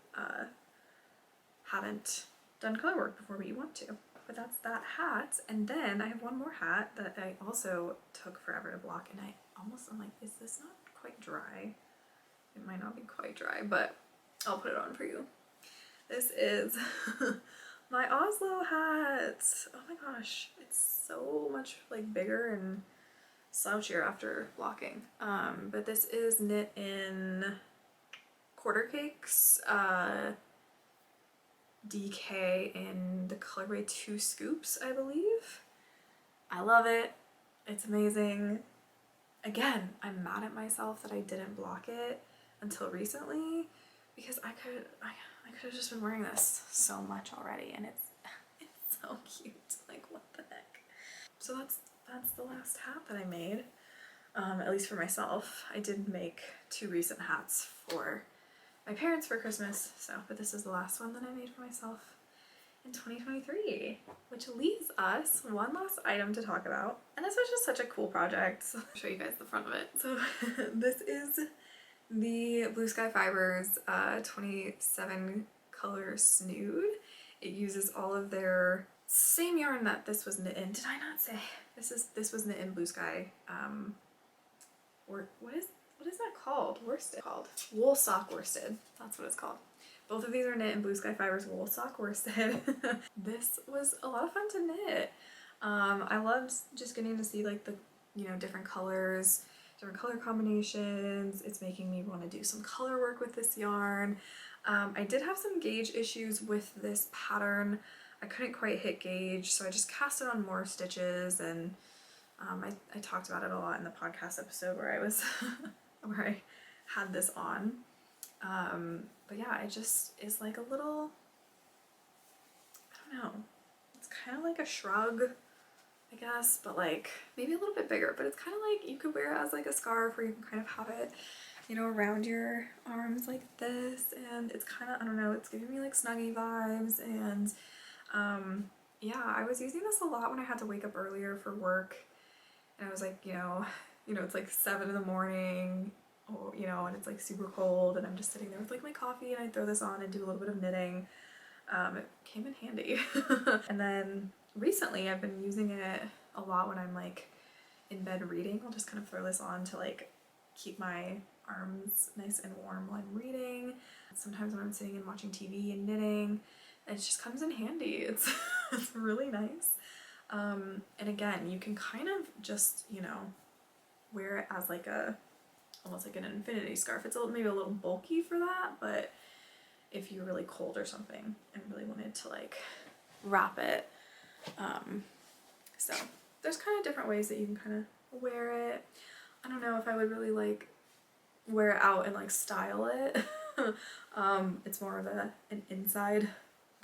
S1: haven't done color work before but you want to. But that's that hat, and then I have one more hat that I also took forever to block, and I'm like, is this not quite dry? It might not be quite dry, but I'll put it on for you. This is my Oslo hat. Oh my gosh, it's so much like bigger and slouchier after blocking. But this is knit in Quarter Cakes DK in the colorway 2 Scoops, I believe. I love it. It's amazing. Again, I'm mad at myself that I didn't block it until recently because I could have just been wearing this so much already, and it's so cute. Like, what the heck? So that's the last hat that I made, at least for myself. I did make 2 recent hats for my parents for Christmas, but this is the last one that I made for myself in 2023, which leaves us one last item to talk about. And this was just such a cool project. So I'll show you guys the front of it. So this is the Blue Sky Fibers 27 color snood. It uses all of their same yarn that this was knit in. Did I not say? This was knit in Blue Sky, or what is that called? Worsted. Called Woolsock Worsted. That's what it's called. Both of these are knit in Blue Sky Fibers Woolsock Worsted. This was a lot of fun to knit. I loved just getting to see like the, you know, different colors, different color combinations. It's making me want to do some color work with this yarn. I did have some gauge issues with this pattern. I couldn't quite hit gauge, so I just cast it on more stitches, and I talked about it a lot in the podcast episode where I was where I had this on. But yeah, it just is like a little, I don't know, it's kind of like a shrug, I guess, but like maybe a little bit bigger, but it's kind of like you could wear it as like a scarf, or you can kind of have it, you know, around your arms like this, and it's kind of, I don't know, it's giving me like Snuggie vibes. And yeah, I was using this a lot when I had to wake up earlier for work, and I was like, you know, it's like 7 in the morning, or, you know, and it's like super cold, and I'm just sitting there with like my coffee, and I throw this on and do a little bit of knitting. It came in handy. And then recently I've been using it a lot when I'm like in bed reading. I'll just kind of throw this on to like keep my arms nice and warm while I'm reading. Sometimes when I'm sitting and watching TV and knitting, it just comes in handy. It's it's really nice. And again, you can kind of just, you know, wear it as like a, almost like an infinity scarf. It's maybe a little bulky for that, but if you're really cold or something and really wanted to like wrap it. So there's kind of different ways that you can kind of wear it. I don't know if I would really like wear it out and like style it. It's more of an inside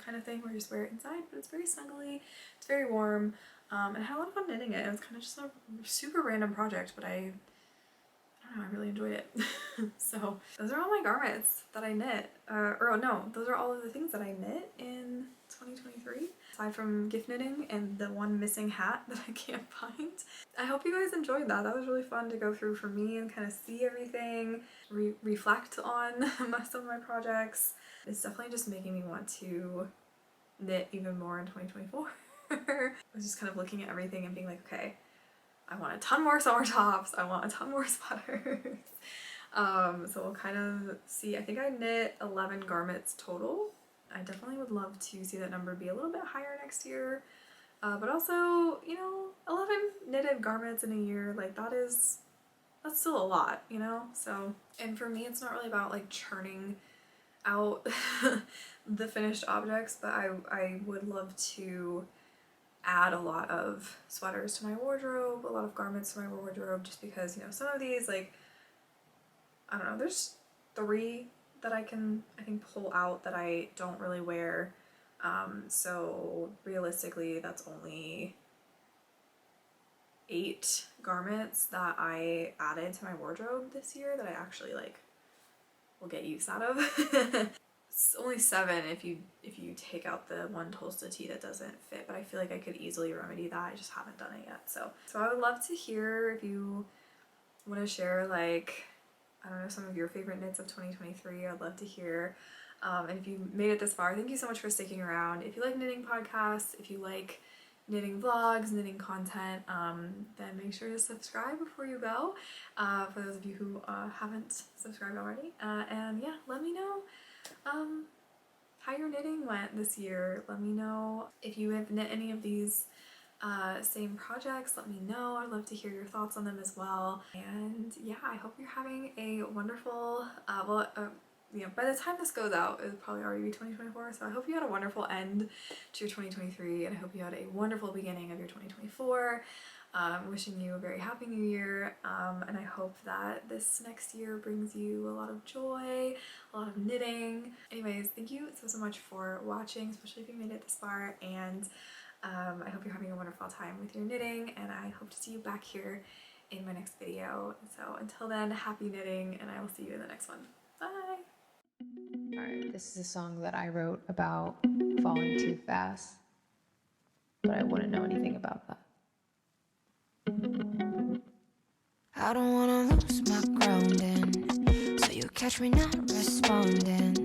S1: kind of thing where you just wear it inside, but it's very snuggly, it's very warm, and I had a lot of fun knitting it. It was kind of just a super random project, but I don't know, I really enjoyed it. So those are all my garments that I knit, or no, those are all of the things that I knit in 2023, aside from gift knitting and the one missing hat that I can't find. I hope you guys enjoyed that. That was really fun to go through for me and kind of see everything, reflect on some of my projects. It's definitely just making me want to knit even more in 2024. I was just kind of looking at everything and being like, okay, I want a ton more summer tops, I want a ton more sweaters. So we'll kind of see. I think I knit 11 garments total. I definitely would love to see that number be a little bit higher next year. But also, you know, 11 knitted garments in a year, like that's still a lot, you know? So, and for me, it's not really about like churning out the finished objects, but I would love to add a lot of sweaters to my wardrobe, a lot of garments to my wardrobe, just because, you know, some of these, like, I don't know, there's 3 that I think pull out that I don't really wear. So realistically, that's only 8 garments that I added to my wardrobe this year that I actually like will get use out of. It's only 7 if you take out the one Tolsta tee that doesn't fit, but I feel like I could easily remedy that. I just haven't done it yet. So I would love to hear if you want to share, like, I don't know, some of your favorite knits of 2023. I'd love to hear. And if you made it this far, thank you so much for sticking around. If you like knitting podcasts, if you like knitting vlogs, knitting content, then make sure to subscribe before you go, for those of you who haven't subscribed already. And yeah, let me know how your knitting went this year. Let me know if you have knit any of these same projects. Let me know. I'd love to hear your thoughts on them as well. And yeah, I hope you're having a wonderful, you know, by the time this goes out, it'll probably already be 2024, so I hope you had a wonderful end to your 2023, and I hope you had a wonderful beginning of your 2024. Wishing you a very happy new year, and I hope that this next year brings you a lot of joy, a lot of knitting. Anyways, thank you so much for watching, especially if you made it this far, and I hope you're having a wonderful time with your knitting, and I hope to see you back here in my next video. So until then, happy knitting, and I will see you in the next one. Bye!
S2: Alright, this is a song that I wrote about falling too fast, but I wouldn't know anything about that.
S3: I don't wanna lose my grounding, so you catch me not responding,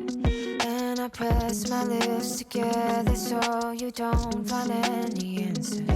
S3: and I press my lips together so you don't find any answer.